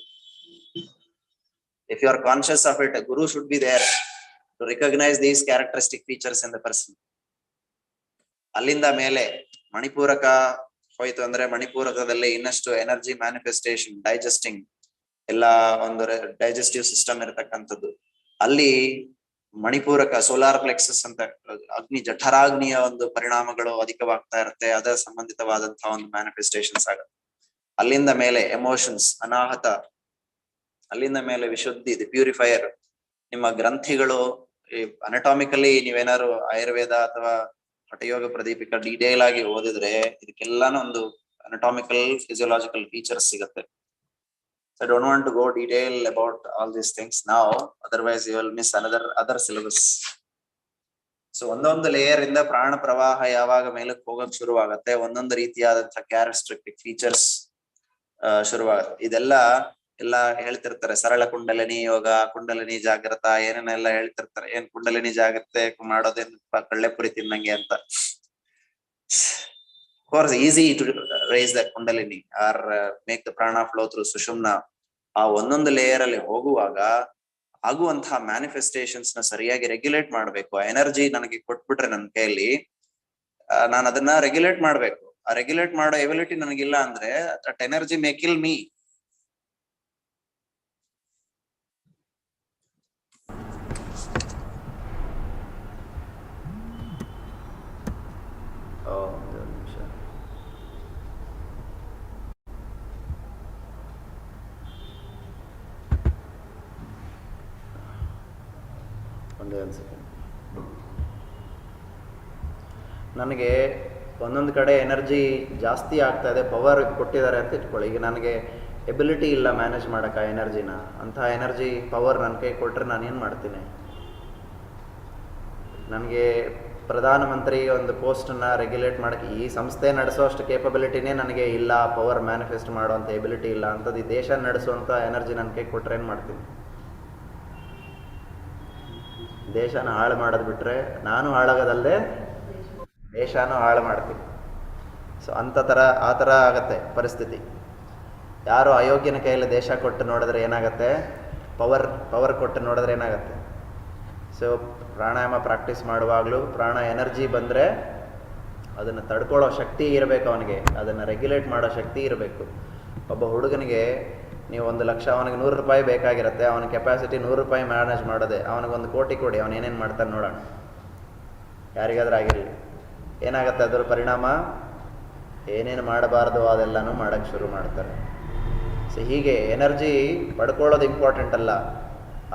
Speaker 1: If you are conscious of it, a guru should be there to recognize these characteristic features in the person. ಅಲ್ಲಿಂದ ಮೇಲೆ ಮಣಿಪೂರಕ ಹೋಯ್ತು ಅಂದ್ರೆ, ಮಣಿಪೂರಕದಲ್ಲಿ ಇನ್ನಷ್ಟು ಎನರ್ಜಿ ಮ್ಯಾನಿಫೆಸ್ಟೇಷನ್, ಡೈಜೆಸ್ಟಿಂಗ್, ಎಲ್ಲ ಒಂದು ಡೈಜೆಸ್ಟಿವ್ ಸಿಸ್ಟಮ್ ಇರತಕ್ಕಂಥದ್ದು. ಅಲ್ಲಿ ಮಣಿಪೂರಕ, ಸೋಲಾರ್ ಪ್ಲೆಕ್ಸಸ್ ಅಂತ, ಅಗ್ನಿ, ಜಠರಾಗ್ನಿಯ ಒಂದು ಪರಿಣಾಮಗಳು ಅಧಿಕವಾಗ್ತಾ ಇರುತ್ತೆ, ಅದರ ಸಂಬಂಧಿತವಾದಂತಹ ಒಂದು ಮ್ಯಾನಿಫೆಸ್ಟೇಷನ್ಸ್ ಆಗುತ್ತೆ. ಅಲ್ಲಿಂದ ಮೇಲೆ ಎಮೋಷನ್ಸ್, ಅನಾಹತ, ಅಲ್ಲಿಂದ ಮೇಲೆ ವಿಶುದ್ಧಿ, ದಿ ಪ್ಯೂರಿಫೈಯರ್. ನಿಮ್ಮ ಗ್ರಂಥಿಗಳು ಅನಟಾಮಿಕಲಿ ನೀವೇನಾದ್ರು ಆಯುರ್ವೇದ ಅಥವಾ ಹಠಯೋಗ ಪ್ರದೀಪಿಕ ಡೀಟೇಲ್ ಆಗಿ ಓದಿದ್ರೆ ಇದಕ್ಕೆಲ್ಲಾನು ಒಂದು ಅನಟಾಮಿಕಲ್, ಫಿಸಿಯೋಲಾಜಿಕಲ್ ಫೀಚರ್ಸ್ ಸಿಗುತ್ತೆ. I don't want to go detail about all these things now, otherwise you will miss other syllabus. So ಒಂದೊಂದು ಲೇಯರ್ ಇಂದ ಪ್ರಾಣ ಪ್ರವಾಹ ಯಾವಾಗ ಮೇಲಕ್ಕೆ ಹೋಗಕ್ ಶುರುವಾಗತ್ತೆ, ಒಂದೊಂದು ರೀತಿಯಾದಂತಹ ಕ್ಯಾರೆಕ್ಟರಿಸ್ಟಿಕ್ ಫೀಚರ್ಸ್ ಶುರುವಾಗತ್ತೆ. ಎಲ್ಲ ಹೇಳ್ತಿರ್ತಾರೆ, ಸರಳ ಕುಂಡಲಿನಿ ಯೋಗ, ಕುಂಡಲಿನಿ ಜಾಗೃತ, ಏನೇನೆಲ್ಲ ಹೇಳ್ತಿರ್ತಾರೆ. ಏನ್ ಕುಂಡಲಿನಿ ಜಾಗೃತೆ ಮಾಡೋದೇನ್ ಕಳ್ಳೆಪುರಿ ತಿನ್ನಂಗೆ ಅಂತ. Of course, easy to raise the kundalini or make the prana flow through sushumna. ಆ ಒಂದೊಂದು ಲೇಯರ್ ಅಲ್ಲಿ ಹೋಗುವಾಗ ಆಗುವಂತಹ ಮ್ಯಾನಿಫೆಸ್ಟೇಷನ್ಸ್ ನ ಸರಿಯಾಗಿ ರೆಗ್ಯುಲೇಟ್ ಮಾಡ್ಬೇಕು. ಎನರ್ಜಿ ನನಗೆ ಕೊಟ್ಬಿಟ್ರೆ ನನ್ನ ಕೈಯಲ್ಲಿ, ನಾನು ಅದನ್ನ ರೆಗ್ಯುಲೇಟ್ ಮಾಡ್ಬೇಕು. ಆ ರೆಗ್ಯುಲೇಟ್ ಮಾಡೋ ಎಬಿಲಿಟಿ ನನಗಿಲ್ಲ ಅಂದ್ರೆ that energy May kill me. ನನಗೆ ಒಂದೊಂದು ಕಡೆ ಎನರ್ಜಿ ಜಾಸ್ತಿ ಆಗ್ತಾ ಇದೆ, ಪವರ್ ಕೊಟ್ಟಿದ್ದಾರೆ ಅಂತ ಇಟ್ಕೊಳ್ಳಿ. ಈಗ ನನಗೆ ಎಬಿಲಿಟಿ ಇಲ್ಲ ಮ್ಯಾನೇಜ್ ಮಾಡೋಕೆ ಆ ಎನರ್ಜಿನ. ಅಂಥ ಎನರ್ಜಿ ಪವರ್ ನನ್ನ ಕೈ ಕೊಟ್ಟರೆ ನಾನೇನು ಮಾಡ್ತೀನಿ? ನನಗೆ ಪ್ರಧಾನಮಂತ್ರಿ ಒಂದು ಪೋಸ್ಟನ್ನು ರೆಗ್ಯುಲೇಟ್ ಮಾಡೋಕ್ಕೆ, ಈ ಸಂಸ್ಥೆ ನಡೆಸೋ ಅಷ್ಟು ಕೇಪಬಿಲಿಟಿನೇ ನನಗೆ ಇಲ್ಲ, ಪವರ್ ಮ್ಯಾನಿಫೆಸ್ಟ್ ಮಾಡೋವಂಥ ಎಬಿಲಿಟಿ ಇಲ್ಲ. ಅಂಥದ್ದು ಈ ದೇಶ ನಡೆಸುವಂಥ ಎನರ್ಜಿ ನನ್ನ ಕೈ ಕೊಟ್ಟರೆ ಏನು ಮಾಡ್ತೀನಿ? ದೇಶನ ಹಾಳು ಮಾಡೋದು ಬಿಟ್ಟರೆ ನಾನು ಹಾಳಾಗೋದಲ್ಲದೆ ದೇಶನೂ ಹಾಳು ಮಾಡ್ತೀನಿ. ಸೊ ಆ ಥರ ಆಗತ್ತೆ ಪರಿಸ್ಥಿತಿ. ಯಾರು ಅಯೋಗ್ಯನ ಕೈಯಲ್ಲಿ ದೇಶ ಕೊಟ್ಟು ನೋಡಿದ್ರೆ ಏನಾಗುತ್ತೆ? ಪವರ್ ಕೊಟ್ಟು ನೋಡಿದ್ರೆ ಏನಾಗುತ್ತೆ? ಸೊ ಪ್ರಾಣಾಯಾಮ ಪ್ರಾಕ್ಟೀಸ್ ಮಾಡುವಾಗಲೂ ಪ್ರಾಣ ಎನರ್ಜಿ ಬಂದರೆ ಅದನ್ನು ತಡ್ಕೊಳ್ಳೋ ಶಕ್ತಿ ಇರಬೇಕು ಅವನಿಗೆ, ಅದನ್ನು ರೆಗ್ಯುಲೇಟ್ ಮಾಡೋ ಶಕ್ತಿ ಇರಬೇಕು. ಒಬ್ಬ ಹುಡುಗನಿಗೆ ನೀವು 1 ಲಕ್ಷ, ಅವನಿಗೆ 100 ರೂಪಾಯಿ ಬೇಕಾಗಿರುತ್ತೆ, ಅವನ ಕೆಪಾಸಿಟಿ 100 ರೂಪಾಯಿ ಮ್ಯಾನೇಜ್ ಮಾಡೋದೆ. ಅವನಿಗೆ 1 ಕೋಟಿ ಕೊಡಿ, ಅವನೇನೇನು ಮಾಡ್ತಾನೆ ನೋಡೋಣ. ಯಾರಿಗಾದ್ರೂ ಆಗಿರಲಿ, ಏನಾಗುತ್ತೆ ಅದರ ಪರಿಣಾಮ? ಏನೇನು ಮಾಡಬಾರ್ದು ಅದೆಲ್ಲನೂ ಮಾಡೋಕ್ಕೆ ಶುರು ಮಾಡ್ತಾರೆ. ಸೊ ಹೀಗೆ ಎನರ್ಜಿ ಪಡ್ಕೊಳ್ಳೋದು ಇಂಪಾರ್ಟೆಂಟ್ ಅಲ್ಲ,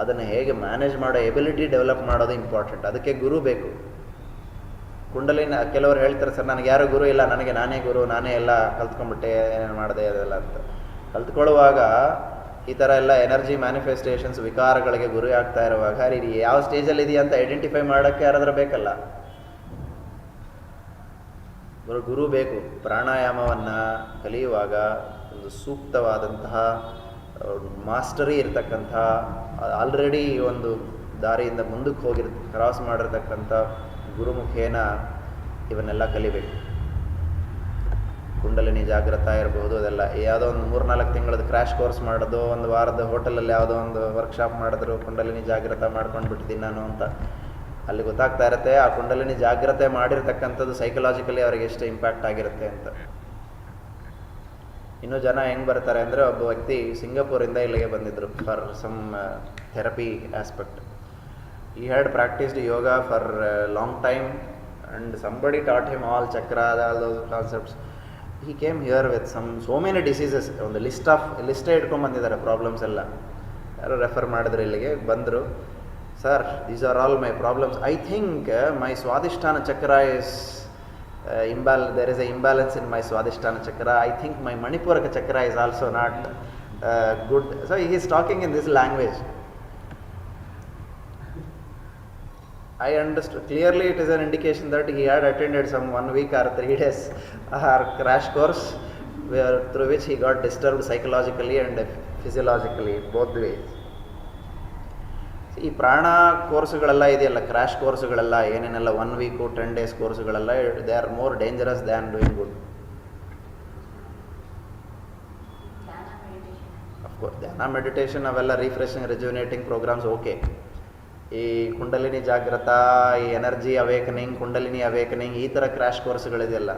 Speaker 1: ಅದನ್ನು ಹೇಗೆ ಮ್ಯಾನೇಜ್ ಮಾಡೋ ಎಬಿಲಿಟಿ ಡೆವಲಪ್ ಮಾಡೋದು ಇಂಪಾರ್ಟೆಂಟ್. ಅದಕ್ಕೆ ಗುರು ಬೇಕು. ಕುಂಡಲಿನ ಕೆಲವರು ಹೇಳ್ತಾರೆ, ಸರ್ ನನಗೆ ಯಾರೂ ಗುರು ಇಲ್ಲ, ನನಗೆ ನಾನೇ ಗುರು, ನಾನೇ ಎಲ್ಲ ಕಲ್ತ್ಕೊಂಡ್ಬಿಟ್ಟೆ, ಏನೇನು ಮಾಡಿದೆ ಅದೆಲ್ಲ ಅಂತ. ಕಲ್ತ್ಕೊಳ್ಳುವಾಗ ಈ ಥರ ಎಲ್ಲ ಎನರ್ಜಿ ಮ್ಯಾನಿಫೆಸ್ಟೇಷನ್ಸ್ ವಿಕಾರಗಳಿಗೆ ಗುರಿ ಆಗ್ತಾ ಇರುವಾಗ ಇದು ಯಾವ ಸ್ಟೇಜಲ್ಲಿ ಇದೆಯಾ ಅಂತ ಐಡೆಂಟಿಫೈ ಮಾಡೋಕ್ಕೆ ಯಾರಾದರೂ ಬೇಕಲ್ಲ, ಗುರು ಬೇಕು. ಪ್ರಾಣಾಯಾಮವನ್ನು ಕಲಿಯುವಾಗ ಒಂದು ಸೂಕ್ತವಾದಂತಹ ಮಾಸ್ಟರಿ ಇರತಕ್ಕಂಥ, ಆಲ್ರೆಡಿ ಒಂದು ದಾರಿಯಿಂದ ಮುಂದಕ್ಕೆ ಕ್ರಾಸ್ ಮಾಡಿರ್ತಕ್ಕಂಥ ಗುರುಮುಖೇನ ಇವನ್ನೆಲ್ಲ ಕಲಿಬೇಕು. ಕುಂಡಲಿನಿ ಜಾಗೃತ ಇರಬಹುದು, ಅದೆಲ್ಲ ಯಾವುದೋ ಒಂದು 3-4 ತಿಂಗಳದ್ದು ಕ್ರ್ಯಾಶ್ ಕೋರ್ಸ್ ಮಾಡೋದು, 1 ವಾರದ ಹೋಟೆಲಲ್ಲಿ ಯಾವುದೋ ಒಂದು ವರ್ಕ್ಶಾಪ್ ಮಾಡಿದ್ರು, ಕುಂಡಲಿನಿ ಜಾಗೃತ ಮಾಡ್ಕೊಂಡು ಬಿಟ್ಟಿದ್ದೀನಿ ನಾನು ಅಂತ, ಅಲ್ಲಿ ಗೊತ್ತಾಗ್ತಾ ಇರುತ್ತೆ ಆ ಕುಂಡಲಿನಿ ಜಾಗ್ರತೆ ಮಾಡಿರ್ತಕ್ಕಂಥದ್ದು ಸೈಕಲಾಜಿಕಲಿ ಅವ್ರಿಗೆ ಎಷ್ಟು ಇಂಪ್ಯಾಕ್ಟ್ ಆಗಿರುತ್ತೆ ಅಂತ. ಇನ್ನೂ ಜನ ಹೆಂಗೆ ಬರ್ತಾರೆ ಅಂದರೆ, ಒಬ್ಬ ವ್ಯಕ್ತಿ ಸಿಂಗಾಪುರಿಂದ ಇಲ್ಲಿಗೆ ಬಂದಿದ್ದರು for some therapy aspect. He had practised yoga for long time and somebody taught him all chakra, all those concepts. He came here with so many diseases, ಒಂದು ಲಿಸ್ಟೇ ಇಟ್ಕೊಂಡ್ಬಂದಿದ್ದಾರೆ ಪ್ರಾಬ್ಲಮ್ಸ್ ಎಲ್ಲ. ಯಾರು ರೆಫರ್ ಮಾಡಿದ್ರು ಇಲ್ಲಿಗೆ ಬಂದರು. Sir, these are all my problems. I think my swadhisthana chakra is there is a imbalance in my swadhisthana chakra. I think my manipuraka chakra is also not good. So he is talking in this language. I understood clearly. It is an indication that he had attended some 1 week or 3 days or crash course through which he got disturbed psychologically and physiologically, both ways. ಈ ಪ್ರಾಣ ಕೋರ್ಸುಗಳೆಲ್ಲ ಇದೆಯಲ್ಲ, crash ಕೋರ್ಸುಗಳೆಲ್ಲ ಏನೇನೆಲ್ಲ 1 week 10 days ಕೋರ್ಸುಗಳೆಲ್ಲ, they are more dangerous than doing good. Of course dhyana, meditation ಅವೆಲ್ಲ refreshing rejuvenating programs okay. ಈ ಕುಂಡಲಿನಿ ಜಾಗೃತ, ಈ ಎನರ್ಜಿ ಅವೇಕನಿಂಗ್, ಕುಂಡಲಿನಿ ಅವೇಕನಿಂಗ್, ಈ ಥರ ಕ್ರ್ಯಾಶ್ ಕೋರ್ಸ್ಗಳಿದೆಯಲ್ಲ,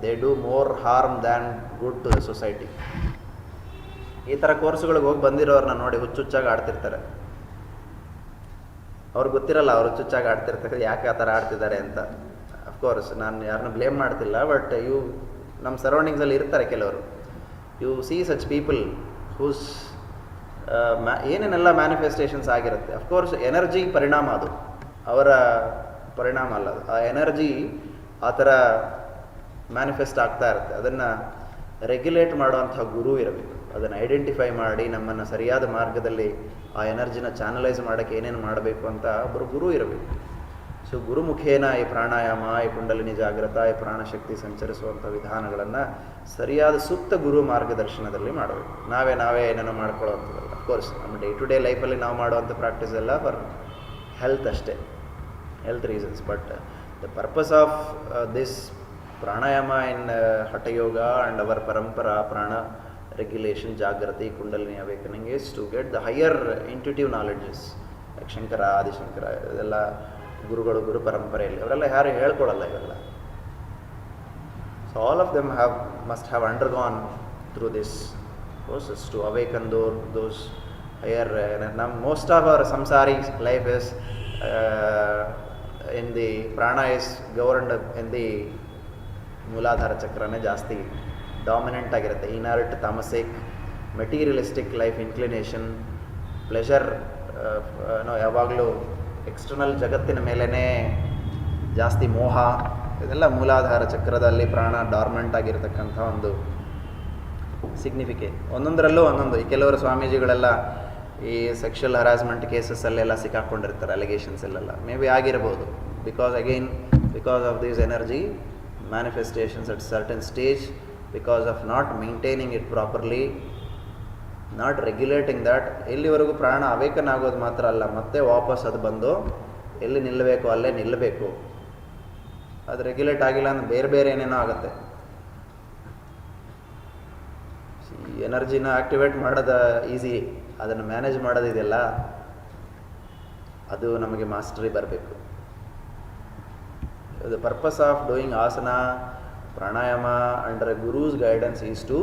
Speaker 1: they do more harm than good to the society. ಈ ಥರ ಕೋರ್ಸುಗಳಿಗೆ ಹೋಗಿ ಬಂದಿರೋರನ್ನ ನೋಡಿ ಹುಚ್ಚುಚ್ಚಾಗಿ ಆಡ್ತಿರ್ತಾರೆ. ಅವ್ರಿಗೆ ಗೊತ್ತಿರಲ್ಲ ಅವ್ರು ಹುಚ್ಚುಚ್ಚಾಗಿ ಆಡ್ತಿರ್ತಾರೆ, ಯಾಕೆ ಆ ಥರ ಆಡ್ತಿದ್ದಾರೆ ಅಂತ. ಅಫ್ಕೋರ್ಸ್ ನಾನು ಯಾರನ್ನ ಬ್ಲೇಮ್ ಮಾಡ್ತಿಲ್ಲ, ಬಟ್ ನಮ್ಮ ಸರೌಂಡಿಂಗ್ಸಲ್ಲಿ ಇರ್ತಾರೆ ಕೆಲವರು. You see such people whose ಏನೇನೆಲ್ಲ ಮ್ಯಾನಿಫೆಸ್ಟೇಷನ್ಸ್ ಆಗಿರುತ್ತೆ. ಅಫ್ಕೋರ್ಸ್ ಎನರ್ಜಿ ಪರಿಣಾಮ, ಅದು ಅವರ ಪರಿಣಾಮ ಅಲ್ಲ. ಆ ಎನರ್ಜಿ ಆ ಥರ ಮ್ಯಾನಿಫೆಸ್ಟ್ ಆಗ್ತಾ ಇರುತ್ತೆ. ಅದನ್ನು ರೆಗ್ಯುಲೇಟ್ ಮಾಡುವಂಥ ಗುರು ಇರಬೇಕು. ಅದನ್ನು ಐಡೆಂಟಿಫೈ ಮಾಡಿ ನಮ್ಮನ್ನು ಸರಿಯಾದ ಮಾರ್ಗದಲ್ಲಿ ಆ ಎನರ್ಜಿನ ಚಾನಲೈಸ್ ಮಾಡೋಕ್ಕೆ ಏನೇನು ಮಾಡಬೇಕು ಅಂತ ಒಬ್ಬರು ಗುರು ಇರಬೇಕು. ಸೊ ಗುರುಮುಖೇನ ಈ ಪ್ರಾಣಾಯಾಮ, ಈ ಕುಂಡಲಿನಿ ಜಾಗೃತ, ಈ ಪ್ರಾಣಶಕ್ತಿ ಸಂಚರಿಸುವಂಥ ವಿಧಾನಗಳನ್ನು ಸರಿಯಾದ ಸೂಕ್ತ ಗುರು ಮಾರ್ಗದರ್ಶನದಲ್ಲಿ ಮಾಡಬೇಕು. ನಾವೇ ಏನೇನೋ ಮಾಡ್ಕೊಳ್ಳೋವಂಥದ್ದಲ್ಲ. ಅಫ್ಕೋರ್ಸ್ ನಮ್ಮ ಡೇ ಟು ಡೇ ಲೈಫಲ್ಲಿ ನಾವು ಮಾಡುವಂಥ ಪ್ರಾಕ್ಟೀಸ್ ಎಲ್ಲ ಫಾರ್ ಹೆಲ್ತ್ ಅಷ್ಟೇ, health reasons. But the purpose of this pranayama in hathayoga and our parampara prana regulation, jagrati, kundalini awakening is to get the higher intuitive knowledges. Like Shankara, Adi Shankara, ಇದೆಲ್ಲ ಗುರುಗಳು, ಗುರು ಪರಂಪರೆಯಲ್ಲಿ ಅವರೆಲ್ಲ ಯಾರು ಹೇಳ್ಕೊಡಲ್ಲ ಇವೆಲ್ಲ. So all of them must have undergone through this process to awaken those higher. Most of our samsari life is in the prana is governed in the ಮೂಲಾಧಾರ ಚಕ್ರನೇ ಜಾಸ್ತಿ dominant ಆಗಿರುತ್ತೆ. Inert, tamasic, materialistic life inclination, pleasure, ಯಾವಾಗಲೂ external ಜಗತ್ತಿನ ಮೇಲೇ ಜಾಸ್ತಿ ಮೋಹ, ಇದೆಲ್ಲ ಮೂಲಾಧಾರ ಚಕ್ರದಲ್ಲಿ ಪ್ರಾಣ ಡಾರ್ಮೆಂಟ್ ಆಗಿರ್ತಕ್ಕಂಥ ಒಂದು ಸಿಗ್ನಿಫಿಕೆಂಟ್. ಒಂದೊಂದರಲ್ಲೂ ಒಂದೊಂದು. ಈ ಕೆಲವರು ಸ್ವಾಮೀಜಿಗಳೆಲ್ಲ ಈ ಸೆಕ್ಷುವಲ್ ಹರಾಸ್ಮೆಂಟ್ ಕೇಸಸ್ಸಲ್ಲೆಲ್ಲ ಸಿಕ್ಕಾಕೊಂಡಿರ್ತಾರೆ, ಅಲಿಗೇಷನ್ಸ್ ಅಲ್ಲೆಲ್ಲ ಮೇ ಬಿ ಆಗಿರ್ಬೋದು. Because of this energy manifestations at certain stage, because of not maintaining it properly, not regulating that. ಎಲ್ಲಿವರೆಗೂ ಪ್ರಾಣ ಅವೇಕನ್ ಆಗೋದು ಮಾತ್ರ ಅಲ್ಲ, ಮತ್ತೆ ವಾಪಸ್ ಅದು ಬಂದು ಎಲ್ಲಿ ನಿಲ್ಲಬೇಕು ಅಲ್ಲೇ ನಿಲ್ಲಬೇಕು. ಅದು ರೆಗ್ಯುಲೇಟ್ ಆಗಿಲ್ಲ ಅಂದ್ರೆ ಬೇರೆ ಏನೇನೋ ಆಗುತ್ತೆ. ಎನರ್ಜಿನ ಆಕ್ಟಿವೇಟ್ ಮಾಡೋದು ಈಸಿ, ಅದನ್ನು ಮ್ಯಾನೇಜ್ ಮಾಡೋದಿದೆಯಲ್ಲ ಅದು ನಮಗೆ ಮಾಸ್ಟರಿ ಬರಬೇಕು. The purpose of doing asana, pranayama under a guru's guidance is to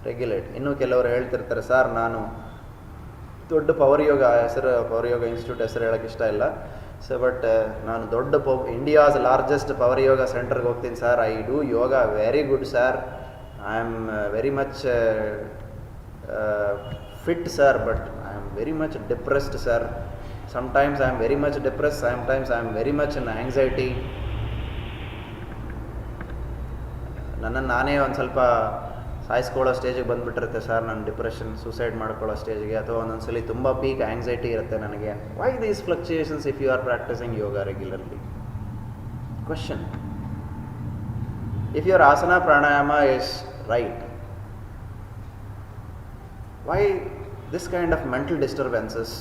Speaker 1: regulate. ಇನ್ನು ಕೆಲವರು ಹೇಳ್ತಿರ್ತಾರೆ, ಸರ್ ನಾನು ದೊಡ್ಡ ಪವರ್ ಯೋಗ ಇನ್ಸ್ಟಿಟ್ಯೂಟ್ ಹೆಸರು ಹೇಳೋಕ್ಕೆ ಇಷ್ಟ ಇಲ್ಲ, ಸೊ ಬಟ್ ನಾನು ದೊಡ್ಡ ಇಂಡಿಯಾಸ್ ಲಾರ್ಜೆಸ್ಟ್ ಪವರ್ ಯೋಗ ಸೆಂಟರ್ಗೆ ಹೋಗ್ತೀನಿ sir, I do yoga very good sir, I am very much fit sir, but I am very much depressed sir. Sometimes I am very much depressed, sometimes I am very much in anxiety. ನನ್ನನ್ನು ನಾನೇ ಒಂದು ಸ್ವಲ್ಪ ಸಾಯಿಸ್ಕೊಳ್ಳೋ ಸ್ಟೇಜಿಗೆ ಬಂದುಬಿಟ್ಟಿರುತ್ತೆ sir, ನನ್ನ depression, suicide ಮಾಡ್ಕೊಳ್ಳೋ ಸ್ಟೇಜಿಗೆ, ಅಥವಾ ಒಂದೊಂದ್ಸಲಿ ತುಂಬ ಪೀಕ್ ಆಂಗ್ಸೈಟಿ ಇರುತ್ತೆ ನನಗೆ. Why these fluctuations if you are practising yoga regularly? Question. If your asana pranayama is right, why this kind of mental disturbances?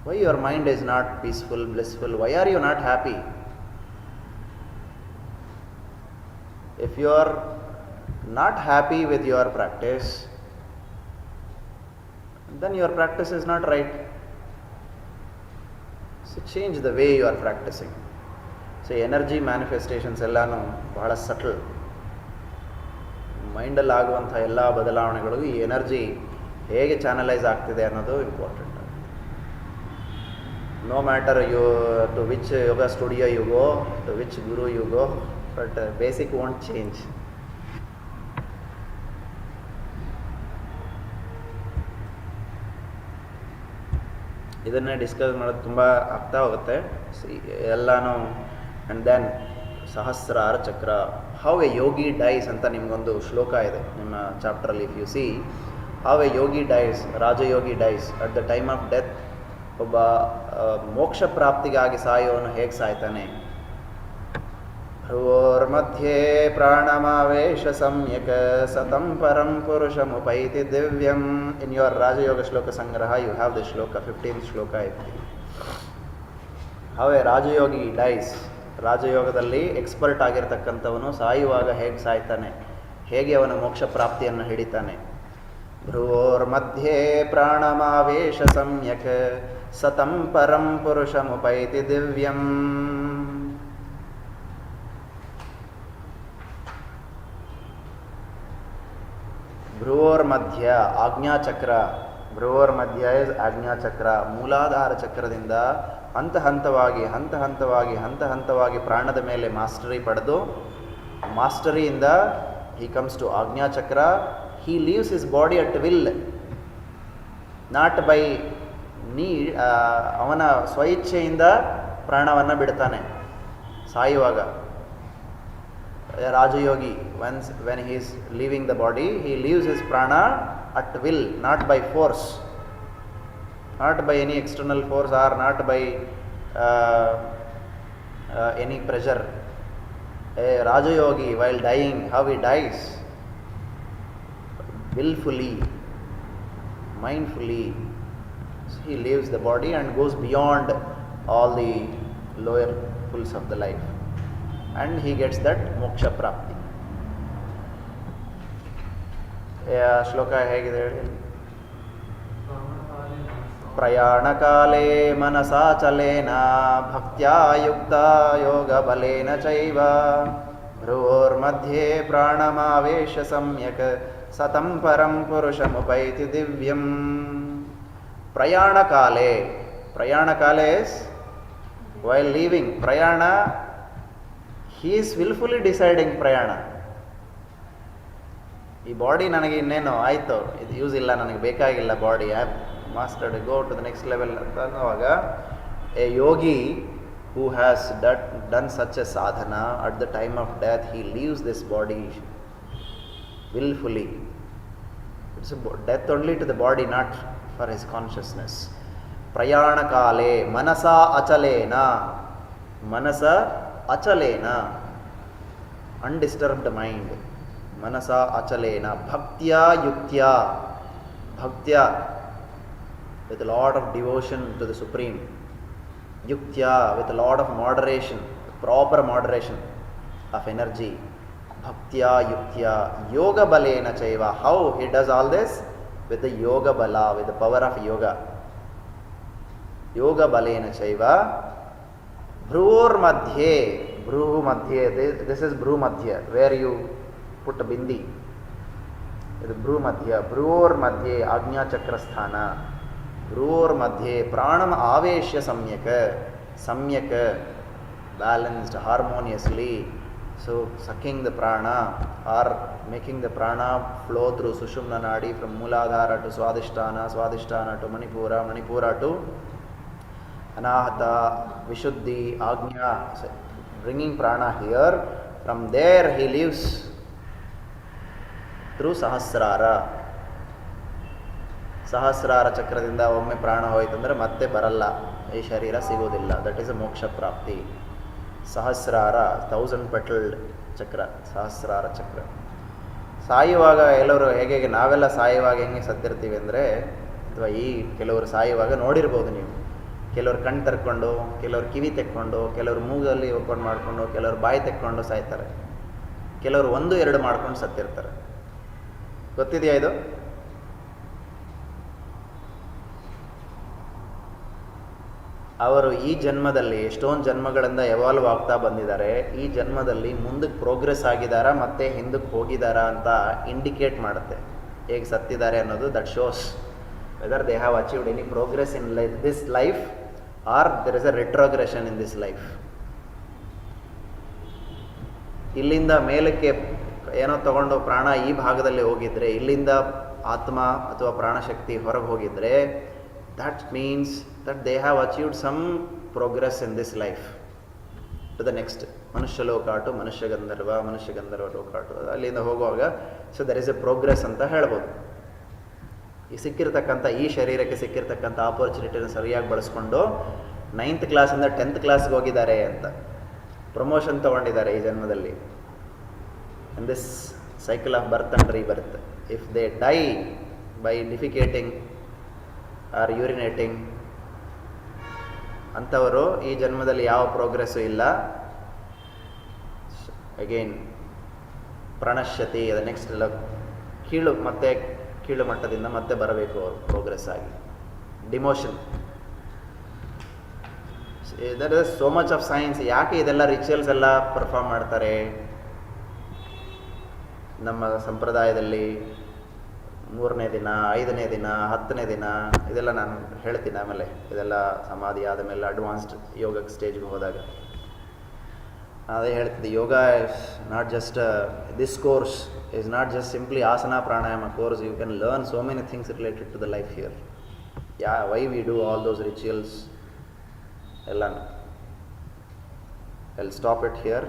Speaker 1: Why your mind is not peaceful, blissful? Why are you not happy? If you are not happy with your practice, then your practice is not right. So change the way you are practicing. So energy manifestations ಎಲ್ಲಾನು ಬಹಳ subtle. ಮೈಂಡಲ್ಲಿ ಆಗುವಂಥ ಎಲ್ಲ ಬದಲಾವಣೆಗಳಿಗೂ ಈ energy ಹೇಗೆ channelise ಆಗ್ತಿದೆ ಅನ್ನೋದು important. No matter you to which yoga studio you go, to which guru you go, but basic want change. ಇದನ್ನೇ ಡಿಸ್ಕಸ್ ಮಾಡೋದು ತುಂಬ ಆಗ್ತಾ ಹೋಗುತ್ತೆ ಎಲ್ಲಾನು. ಆ್ಯಂಡ್ ದೆನ್ ಸಹಸ್ರಾರ ಚಕ್ರ, ಹೌ ಎ ಯೋಗಿ ಡೈಸ್ ಅಂತ ನಿಮಗೊಂದು ಶ್ಲೋಕ ಇದೆ ನಿಮ್ಮ ಚಾಪ್ಟ್ರಲ್ಲಿ. If you see how a yogi dies, rajayogi dies at the time of death. ಒಬ್ಬ ಮೋಕ್ಷ ಪ್ರಾಪ್ತಿಗಾಗಿ ಸಾಯೋನು ಹೇಗೆ ಸಾಯ್ತಾನೆ? ಭ್ರುವೋರ್ಮಧ್ಯೆ ಪ್ರಾಣಮಾವೇಶ ಸಮ್ಯಕ್ ಸತಂ ಪರಂ ಪುರುಷಮುಪೈತಿ ದಿವ್ಯಂ. ಇನ್ ಯುವರ್ ರಾಜಯೋಗ ಶ್ಲೋಕ ಸಂಗ್ರಹ ಯು ಹ್ಯಾವ್ ದಿ ಶ್ಲೋಕ, 15th ಶ್ಲೋಕ ಇದೆ. ಹೌ ಎ ರಾಜಯೋಗಿ ಡೈಸ್, ರಾಜಯೋಗದಲ್ಲಿ ಎಕ್ಸ್ಪರ್ಟ್ ಆಗಿರ್ತಕ್ಕಂಥವನು ಸಾಯುವಾಗ ಹೇಗೆ ಸಾಯ್ತಾನೆ, ಹೇಗೆ ಅವನ ಮೋಕ್ಷ ಪ್ರಾಪ್ತಿಯನ್ನು ಹಿಡಿತಾನೆ. ಭ್ರುವೋರ್ಮಧ್ಯೆ ಪ್ರಾಣಮಾವೇಶ ಸಮ್ಯಕ್ ಸತಂ ಪರಂ ಪುರುಷಮುಪೈತಿ ದಿವ್ಯಂ. ಭ್ರುವೋರ್ಮಧ್ಯ ಆಜ್ಞಾಚಕ್ರ, ಭ್ರುವೋರ್ಮಧ್ಯ ಇಸ್ ಆಜ್ಞಾಚಕ್ರ. ಮೂಲಾಧಾರ ಚಕ್ರದಿಂದ ಹಂತ ಹಂತವಾಗಿ ಪ್ರಾಣದ ಮೇಲೆ ಮಾಸ್ಟರಿ ಪಡೆದು, ಮಾಸ್ಟರಿಯಿಂದ he comes to ಆಜ್ಞಾ ಚಕ್ರ. he leaves his body at will, not by need. ಅವನ ಸ್ವಇಚ್ಛೆಯಿಂದ ಪ್ರಾಣವನ್ನು ಬಿಡ್ತಾನೆ ಸಾಯುವಾಗ. ರಾಜಯೋಗಿ when he is leaving the body, he leaves his prana at will, not by force, not by any external force, or not by any pressure. A Rajayogi, while dying, how he dies? Willfully, mindfully. So he leaves the body and goes beyond all the lower pulls of the life, and he gets that moksha prapti. ಶ್ಲೋಕ ಹೇಗಿದೆ ಹೇಳಿ? ಪ್ರಯಾಣಕಾಲೇ ಮನಸಾ ಚಲೇನ ಭಕ್ತ್ಯಾ ಯುಕ್ತ ಯೋಗ ಬಲೇನ ಚೈವ ಭ್ರುವೋರ್ಮಧ್ಯೆ ಪ್ರಾಣಮಾವೇಶ ಸಮ್ಯಕ್ ಸತಂ ಪರಂ ಪುರುಷಮುಪೈತಿ ದಿವ್ಯಂ. ಪ್ರಯಾಣಕಾಲೇ, ಪ್ರಯಾಣಕಾಲೇ is while living. ಪ್ರಯಾಣ, he is willfully deciding ಪ್ರಯಾಣ. ಈ body ನನಗೆ ಇನ್ನೇನು ಆಯಿತು, ಇದು ಯೂಸ್ ಇಲ್ಲ, ನನಗೆ ಬೇಕಾಗಿಲ್ಲ body, I have mastered, go to the next level ಅಂತ ಅನ್ನುವಾಗ, a yogi who has done such a sadhana, at the time of death he leaves this body willfully. It's a death only to the body, not for his consciousness. ಪ್ರಯಾಣ ಕಾಲೇ ಮನಸಾ ಅಚಲೇನ, ಮನಸ ಅಚಲೇನ, undisturbed mind, Manasa ಅಚಲೇನ. ಭಕ್ತ್ಯಾ ಯುಕ್ತ್ಯಾ, ಭಕ್ತ್ಯಾ with a lot of devotion to the Supreme. Yuktya with a lot of moderation, proper moderation of energy. Bhaktya yuktya yoga balena chaiva. How he does all this? With the yoga bala, with the power of yoga. Yoga balena chaiva Bhrur madhye, bhru madhye, this is bhru madhya, where you put a bindi. It is bhru madhya, bhrur madhye, agnya chakrasthana, bhrur madhye, pranam aveshya samyak, balanced, harmoniously. So sucking the prana or making the prana flow through Sushumna Nadi from Mooladhara to Swadhisthana to Manipura to Anahata, Vishuddhi, Agnya, so bringing prana here. From there he lives through Sahasrara. Sahasrara ಚಕ್ರದಿಂದ ಒಮ್ಮೆ ಪ್ರಾಣ ಹೋಯ್ತಂದ್ರೆ ಮತ್ತೆ ಬರಲ್ಲ, ಈ ಶರೀರ ಸಿಗೋದಿಲ್ಲ. That is a ಮೋಕ್ಷ ಪ್ರಾಪ್ತಿ. ಸಹಸ್ರಾರ, 1000 petaled ಚಕ್ರ, ಸಹಸ್ರಾರ ಚಕ್ರ. ಸಾಯುವಾಗ ಎಲ್ಲವರು ಹೇಗೆ ನಾವೆಲ್ಲ ಸಾಯುವಾಗ ಹೆಂಗೆ ಸತ್ತಿರ್ತೀವಿ ಅಂದರೆ, ಅಥವಾ ಈ ಕೆಲವರು ಸಾಯುವಾಗ ನೋಡಿರ್ಬೋದು ನೀವು, ಕೆಲವರು ಕಣ್ಣು ತೆರ್ಕೊಂಡು, ಕೆಲವರು ಕಿವಿ ತೆಕ್ಕೊಂಡು, ಕೆಲವರು ಮೂಗಲ್ಲಿ ಓಪನ್ ಮಾಡಿಕೊಂಡು, ಕೆಲವರು ಬಾಯಿ ತೆಕ್ಕೊಂಡು ಸಾಯ್ತಾರೆ, ಕೆಲವರು 1-2 ಮಾಡ್ಕೊಂಡು ಸತ್ತಿರ್ತಾರೆ. ಗೊತ್ತಿದೆಯಾ ಇದು? ಅವರು ಈ ಜನ್ಮದಲ್ಲಿ ಎಷ್ಟೊಂದು ಜನ್ಮಗಳಿಂದ ಎವಾಲ್ವ್ ಆಗ್ತಾ ಬಂದಿದ್ದಾರೆ. ಈ ಜನ್ಮದಲ್ಲಿ ಮುಂದಕ್ಕೆ ಪ್ರೋಗ್ರೆಸ್ ಆಗಿದ್ದಾರಾ ಮತ್ತೆ ಹಿಂದಕ್ಕೆ ಹೋಗಿದ್ದಾರಾ ಅಂತ ಇಂಡಿಕೇಟ್ ಮಾಡುತ್ತೆ ಹೇಗೆ ಸತ್ತಿದ್ದಾರೆ ಅನ್ನೋದು. That shows whether they have achieved any progress in this life or there is a retrogression in this life. ಇಲ್ಲಿಂದ ಮೇಲಕ್ಕೆ ಏನೋ ತಗೊಂಡು ಪ್ರಾಣ ಈ ಭಾಗದಲ್ಲಿ ಹೋಗಿದ್ರೆ, ಇಲ್ಲಿಂದ ಆತ್ಮ ಅಥವಾ ಪ್ರಾಣಶಕ್ತಿ ಹೊರಗೆ ಹೋಗಿದ್ರೆ, that means that they have achieved some progress in this life to the next ಮನುಷ್ಯ ಲೋಕ ಟು ಮನುಷ್ಯ ಗಂಧರ್ವ ಲೋಕ ಟು ಅಲ್ಲಿಂದ ಹೋಗುವಾಗ. So there is a progress ಅಂತ ಹೇಳ್ಬೋದು. ಈ ಸಿಕ್ಕಿರ್ತಕ್ಕಂಥ ಈ ಶರೀರಕ್ಕೆ ಸಿಕ್ಕಿರ್ತಕ್ಕಂಥ ಆಪರ್ಚುನಿಟಿನ ಸರಿಯಾಗಿ ಬಳಸ್ಕೊಂಡು 9th ಕ್ಲಾಸಿಂದ 10th ಕ್ಲಾಸ್ಗೆ ಹೋಗಿದ್ದಾರೆ ಅಂತ, ಪ್ರಮೋಷನ್ ತೊಗೊಂಡಿದ್ದಾರೆ ಈ ಜನ್ಮದಲ್ಲಿ. In this cycle of birth and rebirth. If they die by defecating or urinating, ಅಂಥವರು ಈ ಜನ್ಮದಲ್ಲಿ ಯಾವ ಪ್ರೋಗ್ರೆಸ್ಸು ಇಲ್ಲ. ಅಗೇನ್ ಪ್ರಣಶ್ಯತಿ, ಅದು ನೆಕ್ಸ್ಟ್ ಎಲ್ಲ ಕೀಳು ಮಟ್ಟದಿಂದ ಮತ್ತೆ ಬರಬೇಕು ಅವರು ಪ್ರೋಗ್ರೆಸ್ ಆಗಿ. Demotion. There is so much of science. ಯಾಕೆ ಇದೆಲ್ಲ ರಿಚುವಲ್ಸ್ ಎಲ್ಲ ಪರ್ಫಾರ್ಮ್ ಮಾಡ್ತಾರೆ ನಮ್ಮ ಸಂಪ್ರದಾಯದಲ್ಲಿ? 3ನೇ ದಿನ, 5ನೇ ದಿನ, 10ನೇ ದಿನ, ಇದೆಲ್ಲ ನಾನು ಹೇಳ್ತೀನಿ ಆಮೇಲೆ. ಇದೆಲ್ಲ ಸಮಾಧಿ ಆದ ಮೇಲೆ ಅಡ್ವಾನ್ಸ್ಡ್ ಯೋಗಕ್ಕೆ ಸ್ಟೇಜ್ಗೆ ಹೋದಾಗ ಅದೇ ಹೇಳ್ತಿದ್ದೆ. Yoga is not just this course is not just simply asana pranayama course. You can learn so many things related to the life here. Yeah, why we do all those rituals. I'll stop it here.